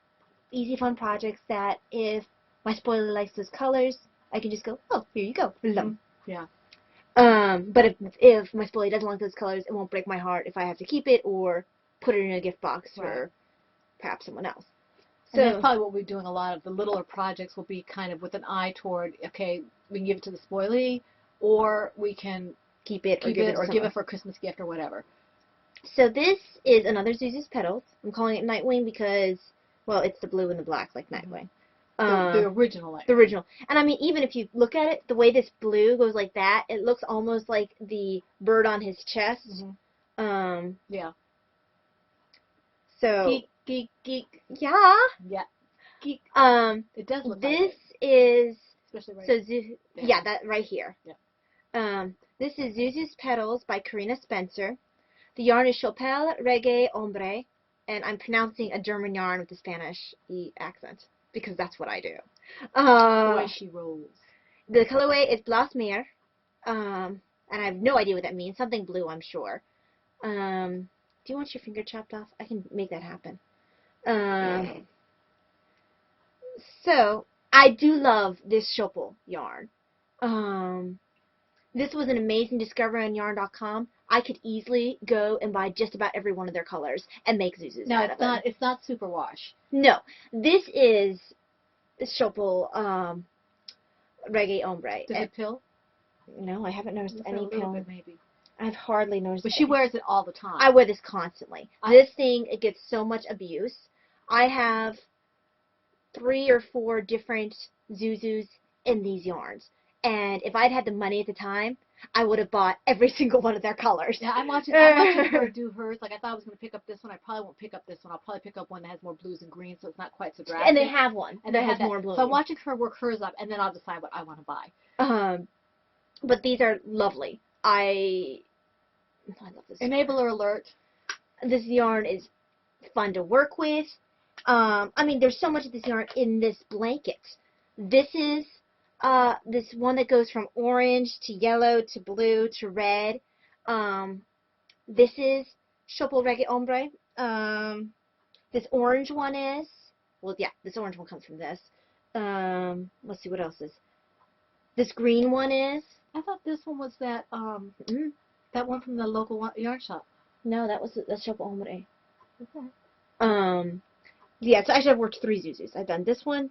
easy, fun projects that if my spoiler likes those colors, I can just go, oh, here you go. Love. Yeah. But if my spoiler doesn't like those colors, it won't break my heart if I have to keep it or put it in a gift box for perhaps someone else. So that's probably what we're doing. A lot of the littler projects will be kind of with an eye toward, okay, we can give it to the spoilee, or we can keep it or give it for a Christmas gift or whatever. So this is another Zuzu's Petals. I'm calling it Nightwing because, well, it's the blue and the black like Nightwing. The original Nightwing. The original. And I mean, even if you look at it, the way this blue goes like that, it looks almost like the bird on his chest. Yeah. So. Geek. Yeah. Yeah. Geek. It does look this like it. Is. Especially right So yeah, that right here. Yeah. This is Zuzu's Petals by Karina Spencer. The yarn is Chopel Reggae Ombre, and I'm pronouncing a German yarn with a Spanish accent because that's what I do. The way she rolls. The colorway is Blas Meer, and I have no idea what that means. Something blue, I'm sure. Do you want your finger chopped off? I can make that happen. So I do love this Chopel yarn. This was an amazing discovery on yarn.com. I could easily go and buy just about every one of their colors and make Zuzus out of them. It's not superwash. No, this is Chopel Reggae Ombre. Does it pill? No, I haven't noticed any a little pill. bit, maybe. I've hardly noticed. But she wears it all the time. I wear this constantly. This thing, it gets so much abuse. I have 3 or 4 different Zuzus in these yarns. And if I'd had the money at the time, I would have bought every single one of their colors. Yeah, I'm watching her do hers. Like, I thought I was going to pick up this one. I probably won't pick up this one. I'll probably pick up one that has more blues and greens, so it's not quite so drastic. And they have one that has more blues. So I'm watching her work hers up, and then I'll decide what I want to buy. But these are lovely. I love this. Enabler alert. This yarn is fun to work with. I mean, there's so much of this yarn in this blanket. This is this one that goes from orange to yellow to blue to red. This is Chopel Reggae Ombre. This orange one is, well, yeah, this orange one comes from this. Let's see what else is. This green one is. I thought this one was that that one from the local yarn shop. No, that's Chopel Ombre. Okay. Yeah, so actually I've worked 3 Zuzus. I've done this one,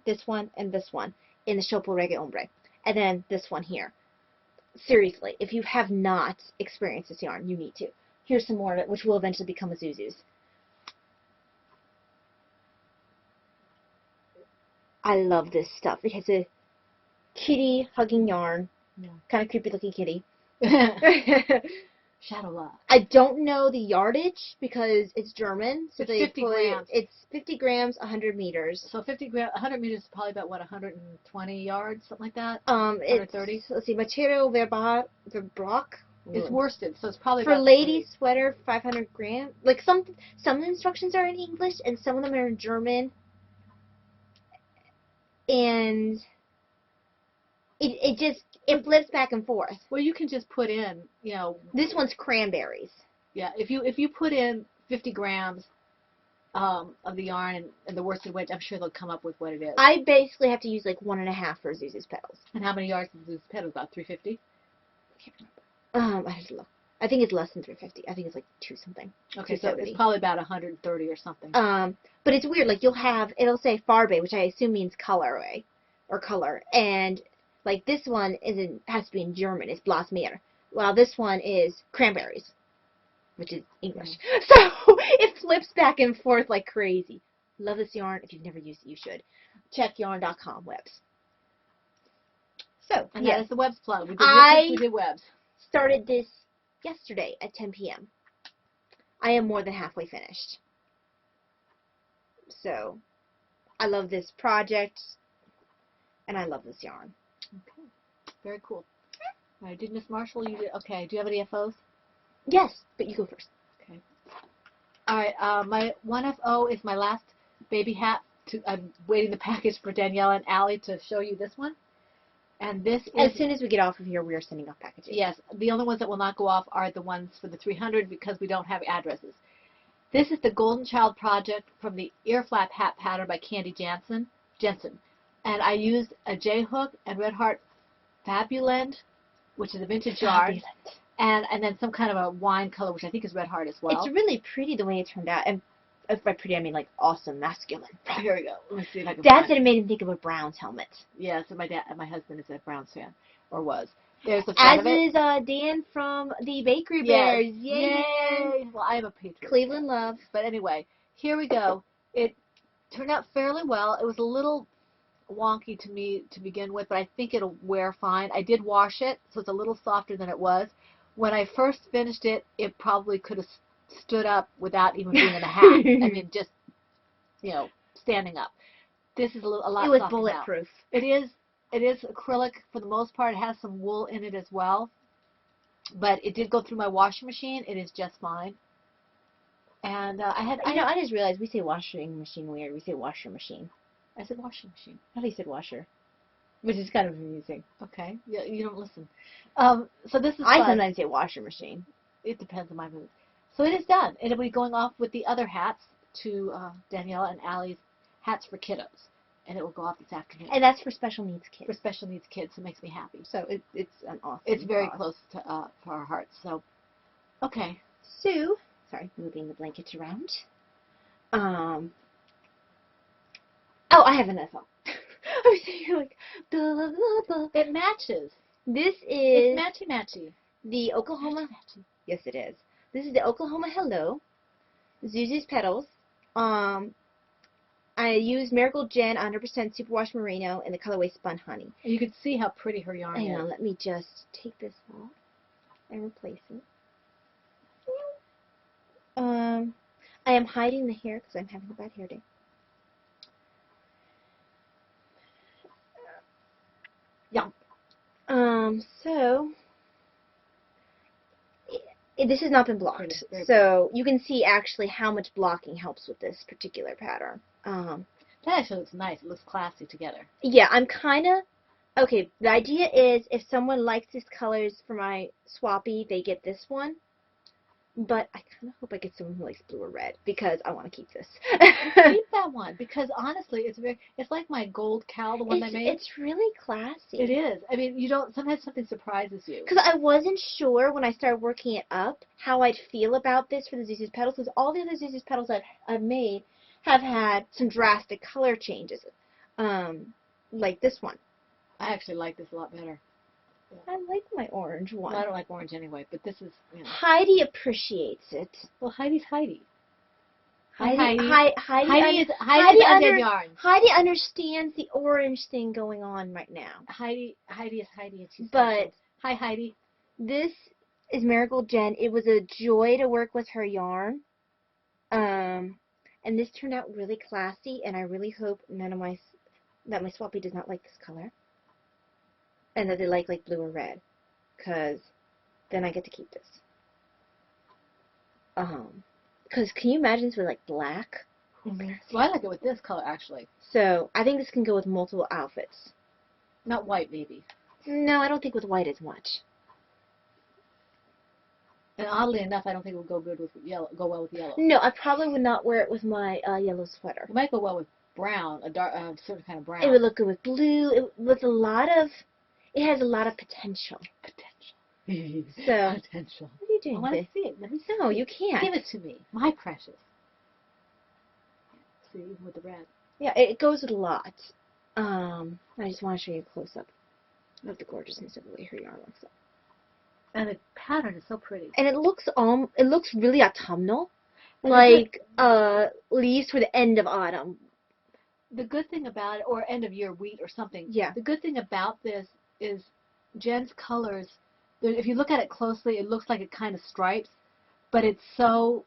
and this one in the Chopel Reggae Ombre. And then this one here. Seriously, if you have not experienced this yarn, you need to. Here's some more of it, which will eventually become a Zuzu's. I love this stuff. It has a kitty hugging yarn. Yeah. Kind of creepy looking kitty. Shadow Love. I don't know the yardage because it's German. So it's 50 grams. It's 50 grams, 100 meters. So 100 meters is probably about, what, 120 yards, something like that? 130? Let's see, Material Verbrock. It's worsted, so it's probably for ladies sweater, 500 grams. Like some instructions are in English and some of them are in German. And it flips back and forth. Well, you can just put in, This one's cranberries. Yeah, if you put in 50 grams of the yarn and the worsted weight, I'm sure they'll come up with what it is. I basically have to use like 1.5 for Zuzu's Petals. And how many yards is Zuzu's Petals? About 350? I have to look. I think it's less than 350. I think it's like 2 something. Okay, so it's probably about 130 or something. But it's weird. Like it'll say Farbe, which I assume means colorway or color, and like this one has to be in German. It's Blas Meer. While this one is cranberries, which is English. So it flips back and forth like crazy. Love this yarn. If you've never used it, you should. Check yarn.com webs. So and yes, that is the webs plug. We did webs. Started this yesterday at 10 p.m. I am more than halfway finished. So I love this project, and I love this yarn. Okay, very cool. All right, did Miss Marshall? You did. Okay. Do you have any FOs? Yes, but you go first. Okay. All right. My 1FO is my last baby hat. I'm waiting the package for Danielle and Allie to show you this one. And this is, as soon as we get off of here, we are sending off packages. Yes. The only ones that will not go off are the ones for the 300 because we don't have addresses. This is the Golden Child project from the ear flap hat pattern by Candy Jensen. And I used a J-hook and Red Heart Fabulent, which is a vintage yarn, and then some kind of a wine color, which I think is Red Heart as well. It's really pretty the way it turned out, and by pretty I mean like awesome, masculine. Here we go. Let me see if I can Dad find said it made him think of a Browns helmet. Yeah, so my husband is a Browns fan, or was. There's the front As of it. is Dan from the Bakery Yes. Bears. Yay! Yay! Well, I am a Patriot. Cleveland love. But anyway, here we go. It turned out fairly well. It was a little wonky to me to begin with, but I think it'll wear fine. I did wash it, so it's a little softer than it was. When I first finished it, it probably could have stood up without even being in a hat. I mean, just, you know, standing up. This is a lot It was softer now. bulletproof. It is acrylic for the most part. It has some wool in it as well. But it did go through my washing machine. It is just fine. And I just realized we say washing machine weird. We say washer machine. I said washing machine. I thought you said washer, which is kind of amusing. Okay. Yeah, you don't listen. So this is I fun. sometimes say washer machine. It depends on my mood. So it is done. It'll be going off with the other hats to Daniela and Allie's Hats for Kiddos. And it will go off this afternoon. And that's for special needs kids. For special needs kids, so it makes me happy. So it's an awesome It's very cause. close to for our hearts. So, okay. So, sorry, moving the blankets around. Oh, I have another song. I was thinking like, blah, blah, blah. It matches. This It's is matchy-matchy. the Oklahoma. Matchy-matchy. Yes, it is. This is the Oklahoma Hello, Zuzu's Petals. I used Miracle Jen 100% Superwash Merino in the colorway Spun Honey. And you can see how pretty her yarn Hang is. on, let me just take this off and replace it. I am hiding the hair because I'm having a bad hair day. Yeah. So this has not been blocked, Very so you can see actually how much blocking helps with this particular pattern. That actually looks nice. It looks classy together. Yeah, I'm kind of okay. The idea is if someone likes these colors for my swappy, they get this one. But I kind of hope I get someone who likes blue or red because I want to keep this. Keep that one because honestly, it's like my gold cow, the one I made. It's really classy. It is. I mean, you don't. Sometimes something surprises you. Because I wasn't sure when I started working it up how I'd feel about this for the Zuzu's Petals, because all the other Zuzu's Petals I've made have had some drastic color changes, like this one. I actually like this a lot better. I like my orange one. Well, I don't like orange anyway, but this is. You know. Heidi appreciates it. Well, Heidi's Heidi. Heidi Undead Yarn. Heidi understands the orange thing going on right now. Heidi is Heidi, and she's. But hi, Heidi. this is Miracle Jen. It was a joy to work with her yarn. And this turned out really classy, and I really hope that my swappy does not like this color. And that they like blue or red, because then I get to keep this. Because can you imagine this with like black? Mm-hmm. Well, I like it with this color actually. So I think this can go with multiple outfits. Not white, maybe. No, I don't think with white as much. And oddly enough, I don't think it would go good with yellow. Go well with yellow. No, I probably would not wear it with my yellow sweater. It might go well with brown, a dark, certain kind of brown. It would look good with blue. It has a lot of potential. Potential. So, Potential. what are you doing? I want to babe? see it. Let me see. No, you can't. Give it to me, my precious. See, even with the red. Yeah, it goes with a lot. I just want to show you a close up of the gorgeousness of the way her yarn looks. And the pattern is so pretty. And it looks really autumnal, like leaves for the end of autumn. The good thing about it, or end of year wheat or something. Yeah. The good thing about this is Jen's colors. If you look at it closely, it looks like it kind of stripes, but it's so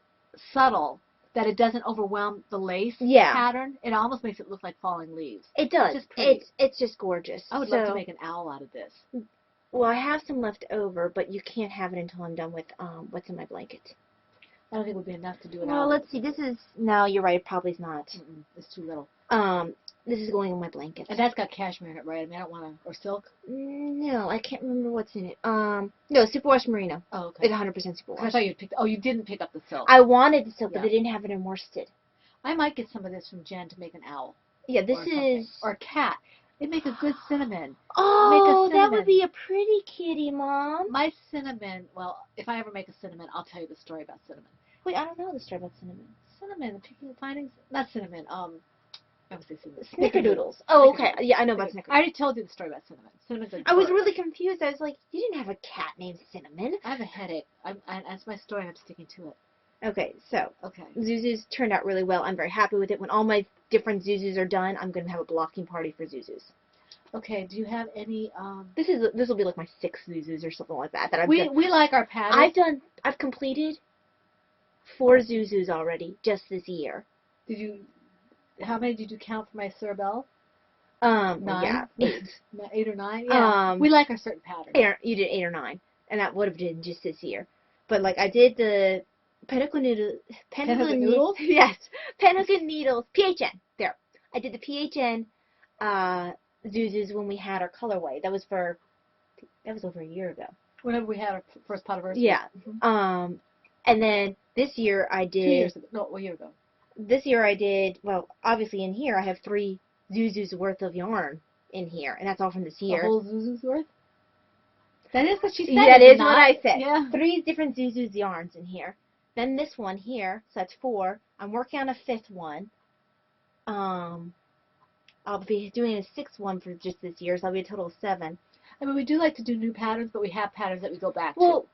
subtle that it doesn't overwhelm the lace pattern. It almost makes it look like falling leaves. It does. It's just pretty. It's just gorgeous. I would love to make an owl out of this. Well, I have some left over, but you can't have it until I'm done with what's in my blanket. I don't think it would be enough to do it. Well, let's see. This is no. You're right. It probably is not. It's too little. This is going in my blanket. And that's got cashmere in it, right? I mean, I don't want to, or silk. No, I can't remember what's in it. No, superwash merino. Oh, okay. Like 100% superwash. I thought you picked. Oh, you didn't pick up the silk. I wanted the silk, but Yeah. they didn't have it in worsted. I might get some of this from Jen to make an owl. Yeah, this or something. is. Or a cat. It'd make a good cinnamon. Oh, that cinnamon. would be a pretty kitty, Mom. My cinnamon. Well, if I ever make a cinnamon, I'll tell you the story about cinnamon. Wait, I don't know the story about cinnamon. Cinnamon, picking, finding, not cinnamon. I would say cinnamon. Snickerdoodles. Oh, okay. Snickerdoodles. Yeah, I know about snickerdoodles. I already told you the story about cinnamon. Cinnamon's a I was bird. really confused. I was like, you didn't have a cat named Cinnamon. I have a headache. That's my story. I'm sticking to it. Okay, so Okay. Zuzu's turned out really well. I'm very happy with it. When all my different Zuzus are done, I'm going to have a blocking party for Zuzus. Okay. Do you have any? This will be like my 6th Zuzus or something like that I've done. We like our patterns. I've completed 4 Zuzus already just this year. How many did you count for my Cerebelle? 9. Yeah, 8. 8 or 9. Yeah. We like our certain patterns. You did 8 or 9, and that would have been just this year. But like I did the Pentacle Noodles. Yes, Pentacle Needles. PHN. There. I did the PHN Zuzus when we had our colorway. That was over a year ago. Whenever we had our first pot of earth. Yeah. Mhm. And then this year I did. 2 years ago. No, a year ago. This year I did. Well, obviously in here I have 3 Zuzus worth of yarn in here, and that's all from this year. A whole Zuzu's worth. That is what she said. That is is what I said. Yeah. 3 different Zuzu's yarns in here. Then this one here, so that's 4. I'm working on a 5th one. I'll be doing a 6th one for just this year, so I'll be a total of 7. I mean, we do like to do new patterns, but we have patterns that we go back Well,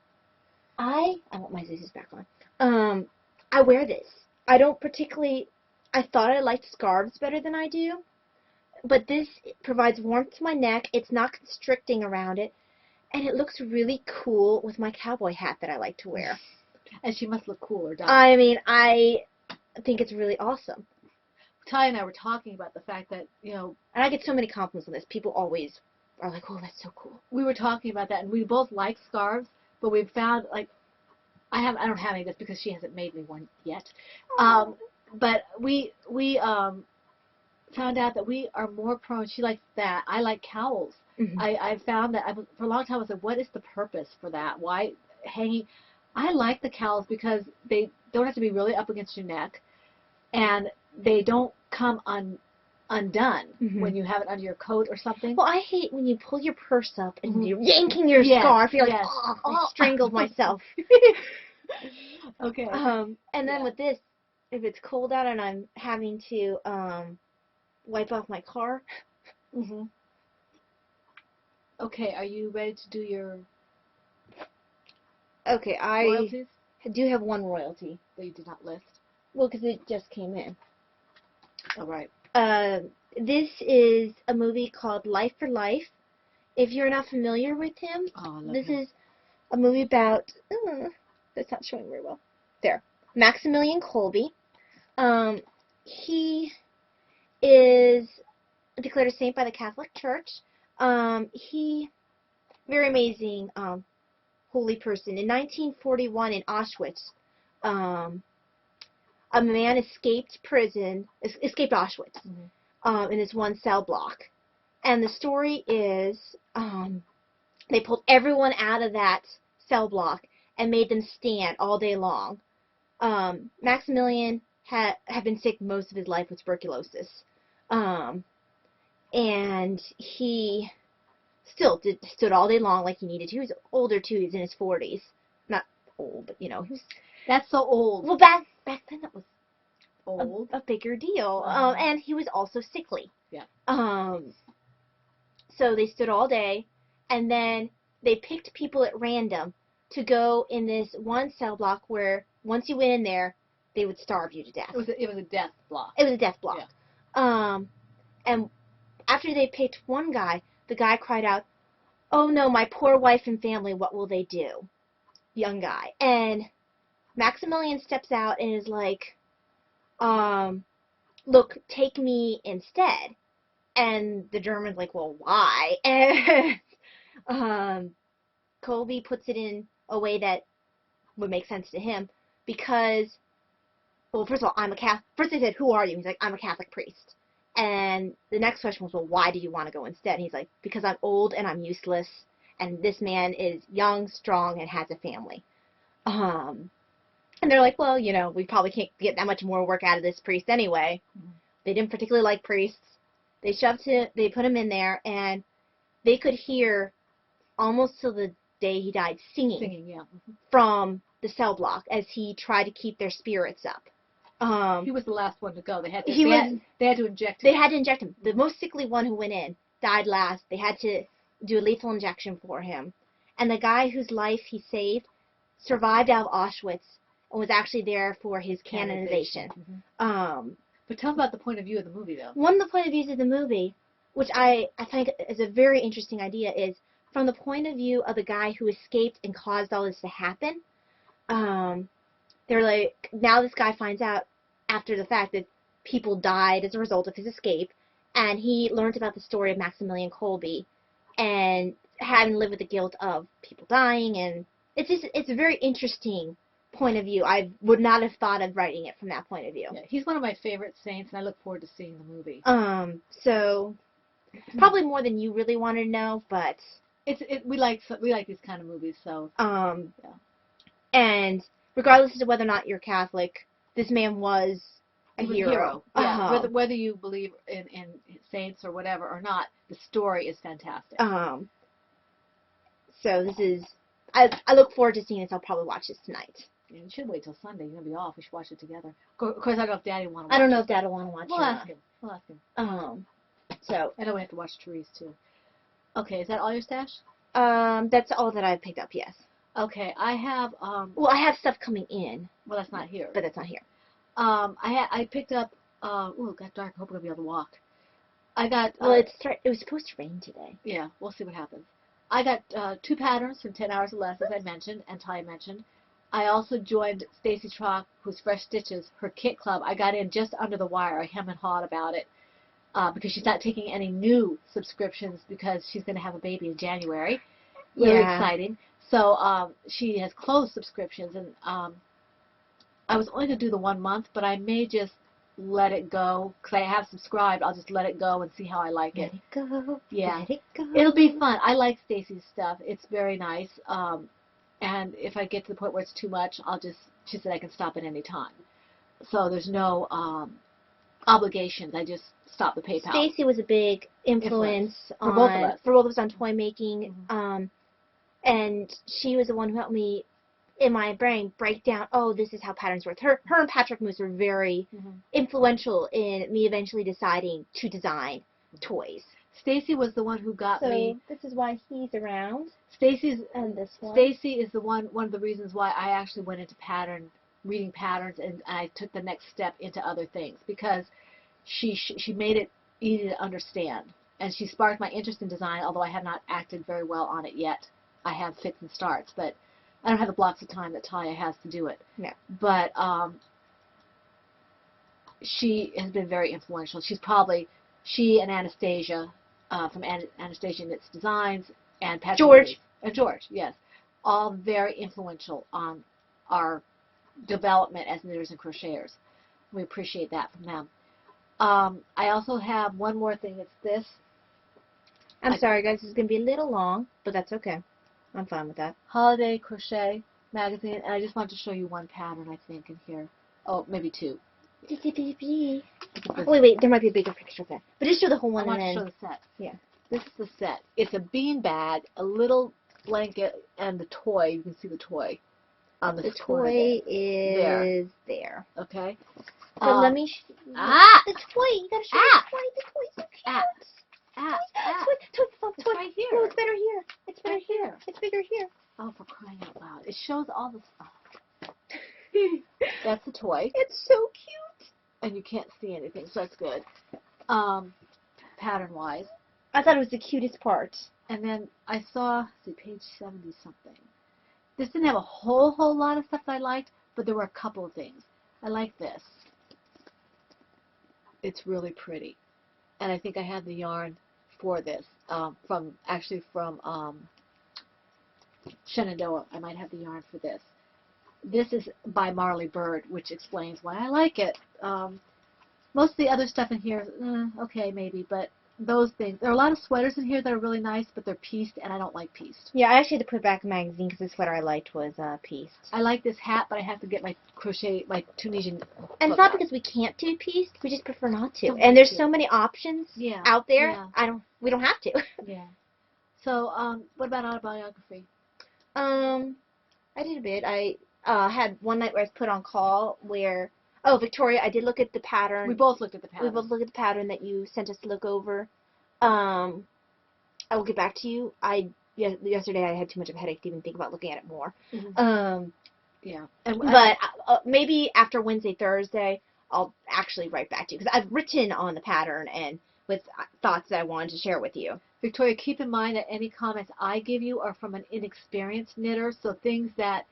I want my Zuzus back on. I wear this. I don't particularly. I thought I liked scarves better than I do, but this provides warmth to my neck. It's not constricting around it, and it looks really cool with my cowboy hat that I like to wear. to. And she must look cooler, doesn't I mean, I think it's really awesome. Ty and I were talking about the fact that, And I get so many compliments on this. People always are like, oh, that's so cool. we were talking about that, and we both like scarves, but we've found, like, I don't have any of this because she hasn't made me one yet. But we found out that we are more prone. She likes that. I like cowls. Mhm. I found that for a long time I was like, what is the purpose for that? Why hanging? I like the cowls because they don't have to be really up against your neck, and they don't come undone Mhm. when you have it under your coat or something. Well, I hate when you pull your purse up and Mhm. you're yanking your Yes, scarf. You're like, yes. oh, I strangled myself. Okay. And then Yeah. with this, if it's cold out and I'm having to wipe off my car, Mhm. Okay. Are you ready to do your okay, I royalties do have one royalty. that you did not list? Well, because it just came in. All right. This is a movie called Life for Life. If you're not familiar with him, Oh, I love this him. is a movie about. That's not showing very well. There, Maximilian Kolbe. He is declared a saint by the Catholic Church. He very amazing holy person. In 1941 in Auschwitz, a man escaped Auschwitz Mhm. in this one cell block. And the story is they pulled everyone out of that cell block and made them stand all day long. Maximilian had been sick most of his life with tuberculosis. And he still stood all day long like he needed to. He was older too. He was in his 40s. Not old, but he was. That's so old. Well, back then that was Old. a bigger deal. Uh-huh. And he was also sickly. Yeah. So they stood all day, and then they picked people at random to go in this one cell block where once you went in there, they would starve you to death. It was a death block. It was a death block. Yeah. And after they picked one guy, the guy cried out, "Oh no, my poor wife and family, what will they do?" Young guy. And Maximilian steps out and is like, "Look, take me instead." And the German's like, "Well, why?" And Kolbe puts it in a way that would make sense to him. because, well, first of all, I'm a Catholic. First they said, who are you? He's like, I'm a Catholic priest. And the next question was, well, why do you want to go instead? And he's like, because I'm old and I'm useless, and this man is young, strong, and has a family. And they're like, well, you know, we probably can't get that much more work out of this priest anyway. They didn't particularly like priests. They put him in there, and they could hear almost till the day he died singing yeah. from the cell block as he tried to keep their spirits up. He was the last one to go. They had to inject him. They had to inject him. The most sickly one who went in died last. They had to do a lethal injection for him. And the guy whose life he saved survived out of Auschwitz and was actually there for his canonization. But tell me about the point of view of the movie, though. One of the point of views of the movie, which I think is a very interesting idea, is from the point of view of the guy who escaped and caused all this to happen. They're like, now this guy finds out after the fact that people died as a result of his escape, and he learns about the story of Maximilian Kolbe and having lived with the guilt of people dying, and it's a very interesting point of view. I would not have thought of writing it from that point of view. Yeah, he's one of my favorite saints, and I look forward to seeing the movie. So probably more than you really want to know, but we like these kind of movies, so yeah. And regardless of whether or not you're Catholic, this man was a hero. Yeah, whether you believe in saints or whatever or not, the story is fantastic. So this is, I look forward to seeing this. I'll probably watch this tonight. Yeah, you should wait till Sunday. You're gonna be off. We should watch it together. Of course, I don't know if Daddy want to. I don't know if Dad will want to watch it. We'll ask him. So I know we have to watch Therese too. Okay, is that all your stash? That's all that I picked up. Yes. Okay, I have. Well, I have stuff coming in. Well, that's not here. But that's not here. I picked up. Oh, it got dark. I hope we're gonna be able to walk. I got. Well, it was supposed to rain today. Yeah, we'll see what happens. I got 2 patterns from 10 Hours or Less, as I mentioned, and Ty mentioned. I also joined Stacy Trock, who's Fresh Stitches, her kit club. I got in just under the wire. I hem and hawed about it because she's not taking any new subscriptions because she's going to have a baby in January. Really exciting. So she has closed subscriptions, and I was only going to do the 1 month, but I may just let it go because I have subscribed. I'll just let it go and see how I like it. Let it go. Yeah. Let it go. It'll be fun. I like Stacy's stuff. It's very nice. And if I get to the point where it's too much, she said I can stop at any time. So there's no obligations. I just stop the PayPal. Stacy was a big influence for both of us. For both of us on toy making. And she was the one who helped me in my brain break down, oh, this is how patterns work. Her and Patrick Moose were very influential in me eventually deciding to design toys. Stacy was the one who got me. This is why he's around. Stacy's and this one. Stacy is the one of the reasons why I actually went into reading patterns, and I took the next step into other things because she made it easy to understand, and she sparked my interest in design. Although I have not acted very well on it yet, I have fits and starts, but I don't have the blocks of time that Talia has to do it. No. But she has been very influential. She and Anastasia from Anastasia Knits Designs and Patrick George. George, yes, all very influential on our development as knitters and crocheters. We appreciate that from them. I also have one more thing. It's this. I'm sorry, guys. This is going to be a little long, but that's okay. I'm fine with that. Holiday Crochet magazine, and I just wanted to show you one pattern, I think, in here. Oh, maybe 2. Wait, there might be a bigger picture of that. But just show the whole one. I want and to then... show the set. Yeah. This is the set. It's a bean bag, a little blanket, and the toy. You can see the toy on the toy is there. Okay. So let me show you. The toy. You gotta show the toy. The toy's so cute. Toy. It's right here. No, it's better here. It's better right here. It's bigger here. Oh, for crying out loud. It shows all the stuff. That's the toy. It's so cute. And you can't see anything, so that's good. Pattern-wise. I thought it was the cutest part. And then I saw, page 70-something. This didn't have a whole lot of stuff that I liked, but there were a couple of things. I like this. It's really pretty. And I think I have the yarn for this from Shenandoah. I might have the yarn for this. this is by Marley Bird, which explains why I like it. Most of the other stuff in here, okay, maybe, but those things. There are a lot of sweaters in here that are really nice, but they're pieced, and I don't like pieced. Yeah, I actually had to put back a magazine because the sweater I liked was pieced. I like this hat, but I have to get my Tunisian. And it's not because we can't do pieced, we just prefer not to. Don't And want there's to. so many options Yeah, out there. yeah. We don't have to. Yeah. So, what about autobiography? I did a bit. I had one night where I was put on call where, oh, Victoria, I did look at the pattern. We both looked at the pattern. We both looked at the pattern that you sent us to look over. I will get back to you. Yesterday I had too much of a headache to even think about looking at it more. Mm-hmm. Yeah. But maybe after Wednesday, Thursday, I'll actually write back to you because I've written on the pattern and with thoughts that I wanted to share with you. Victoria, keep in mind that any comments I give you are from an inexperienced knitter, so things that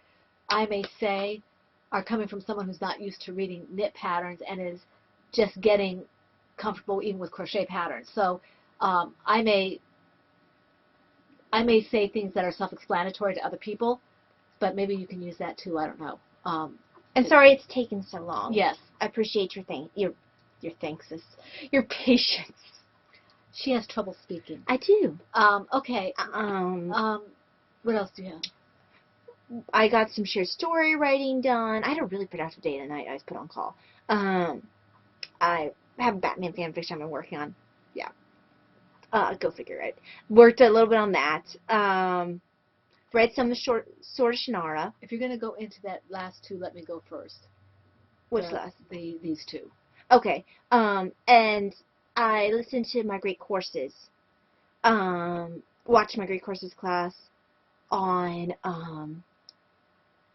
I may say are coming from someone who's not used to reading knit patterns and is just getting comfortable even with crochet patterns. So I may say things that are self-explanatory to other people, but maybe you can use that too. I don't know. And sorry it's taken so long. Yes. I appreciate your patience. She has trouble speaking. I do. Okay. What else do you have? I got some shared story writing done. I had a really productive day tonight. I was put on call. I have a Batman fan fiction I've been working on. Yeah. Go figure it. Worked a little bit on that. Read some of Sword of Shannara. If you're going to go into that last two, let me go first. Which last? These two. Okay. And I listened to my Great Courses. Watched my Great Courses class on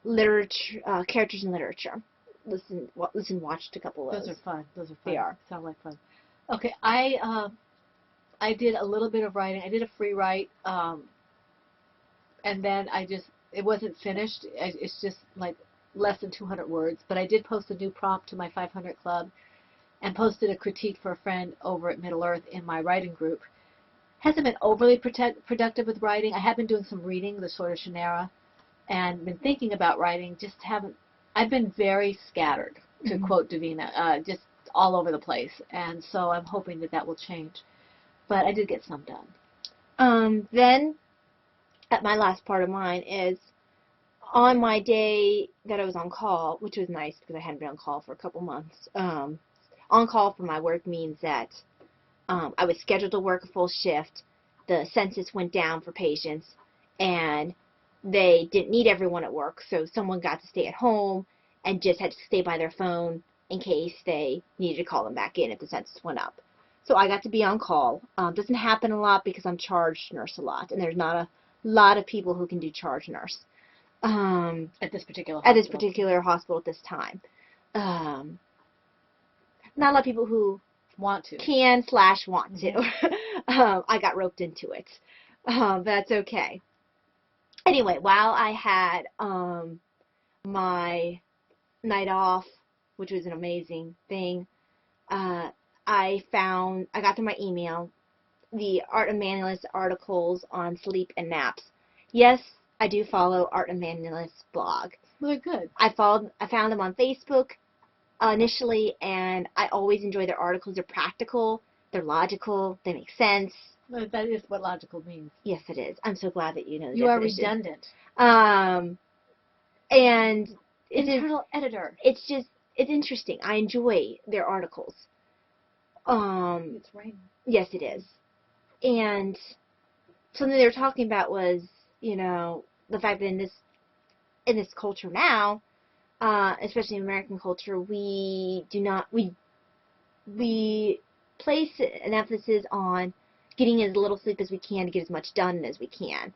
literature, characters in literature. Watched a couple of those. Those are fun. They are. Sound like fun. Okay, I did a little bit of writing. I did a free write, and then it wasn't finished. It's just like less than 200 words. But I did post a new prompt to my 500 Club, and posted a critique for a friend over at Middle Earth in my writing group. Hasn't been overly productive with writing. I have been doing some reading, the Sword of Shannara, and been thinking about writing. I've been very scattered, to quote Davina, just all over the place. And so I'm hoping that will change. But I did get some done. Then, at my last part of mine is, on my day that I was on call, which was nice because I hadn't been on call for a couple months, on call for my work means that I was scheduled to work a full shift. The census went down for patients, and they didn't need everyone at work, so someone got to stay at home and just had to stay by their phone in case they needed to call them back in if the census went up. So I got to be on call. Doesn't happen a lot because I'm charge nurse a lot, and there's not a lot of people who can do charge nurse At this particular hospital at this time. Not a lot of people who want to. Want to. I got roped into it. But that's okay. Anyway, while I had my night off, which was an amazing thing, I got through my email the Art of Manliness articles on sleep and naps. Yes, I do follow Art of Manliness blog. Well, they're good. I found them on Facebook initially, and I always enjoy their articles. They're practical, they're logical, they make sense. Well, that is what logical means. Yes, it is. I'm so glad that you know the You definition. are redundant. And internal editor. It's interesting. I enjoy their articles. It's raining. Yes, it is. And something they were talking about was, the fact that in this culture now, especially in American culture, we place an emphasis on getting as little sleep as we can to get as much done as we can.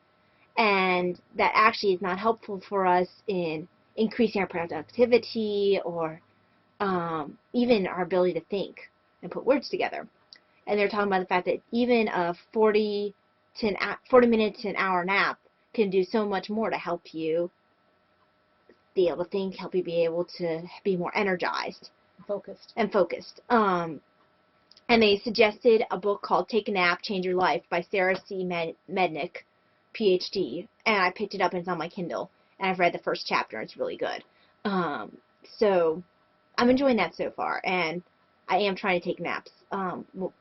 And that actually is not helpful for us in increasing our productivity or even our ability to think and put words together. And they're talking about the fact that even a 40 minutes to an hour nap can do so much more to help you be able to think, help you be able to be more energized. Focused. And they suggested a book called Take a Nap, Change Your Life by Sarah C. Mednick, PhD. And I picked it up and it's on my Kindle. And I've read the first chapter and it's really good. So I'm enjoying that so far, and I am trying to take naps.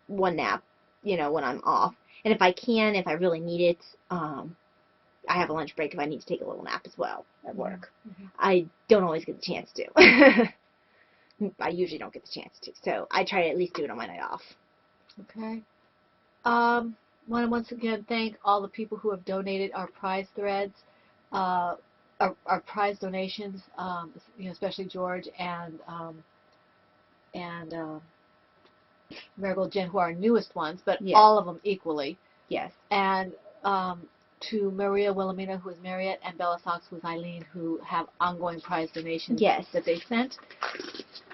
One nap, when I'm off, and if I really need it, I have a lunch break if I need to take a little nap as well at work. Mm-hmm. I don't always get the chance to. I usually don't get the chance to, so I try to at least do it on my night off. Okay. Want to once again thank all the people who have donated our prize threads, our prize donations, especially George and Marigold Jen, who are our newest ones, but Yes. all of them equally. Yes. And to Maria Wilhelmina, who is Marriott, and Bella Sox, who is Eileen, who have ongoing prize donations Yes. that they sent.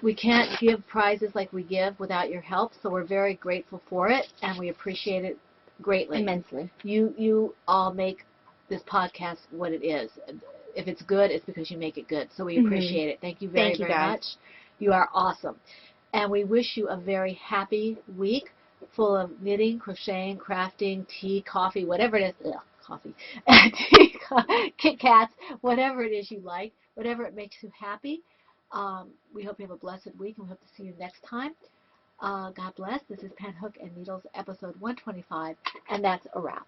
We can't give prizes like we give without your help, so we're very grateful for it, and we appreciate it greatly. Immensely. You all make this podcast what it is. If it's good, it's because you make it good, so we appreciate it. Thank you very, Thank you, very guys. much. You are awesome. And we wish you a very happy week full of knitting, crocheting, crafting, tea, coffee, whatever it is. Ugh, coffee. Tea, Kit Kats, whatever it is you like, whatever it makes you happy. We hope you have a blessed week, and we hope to see you next time. God bless. This is Pen Hook and Needles, episode 125, and that's a wrap.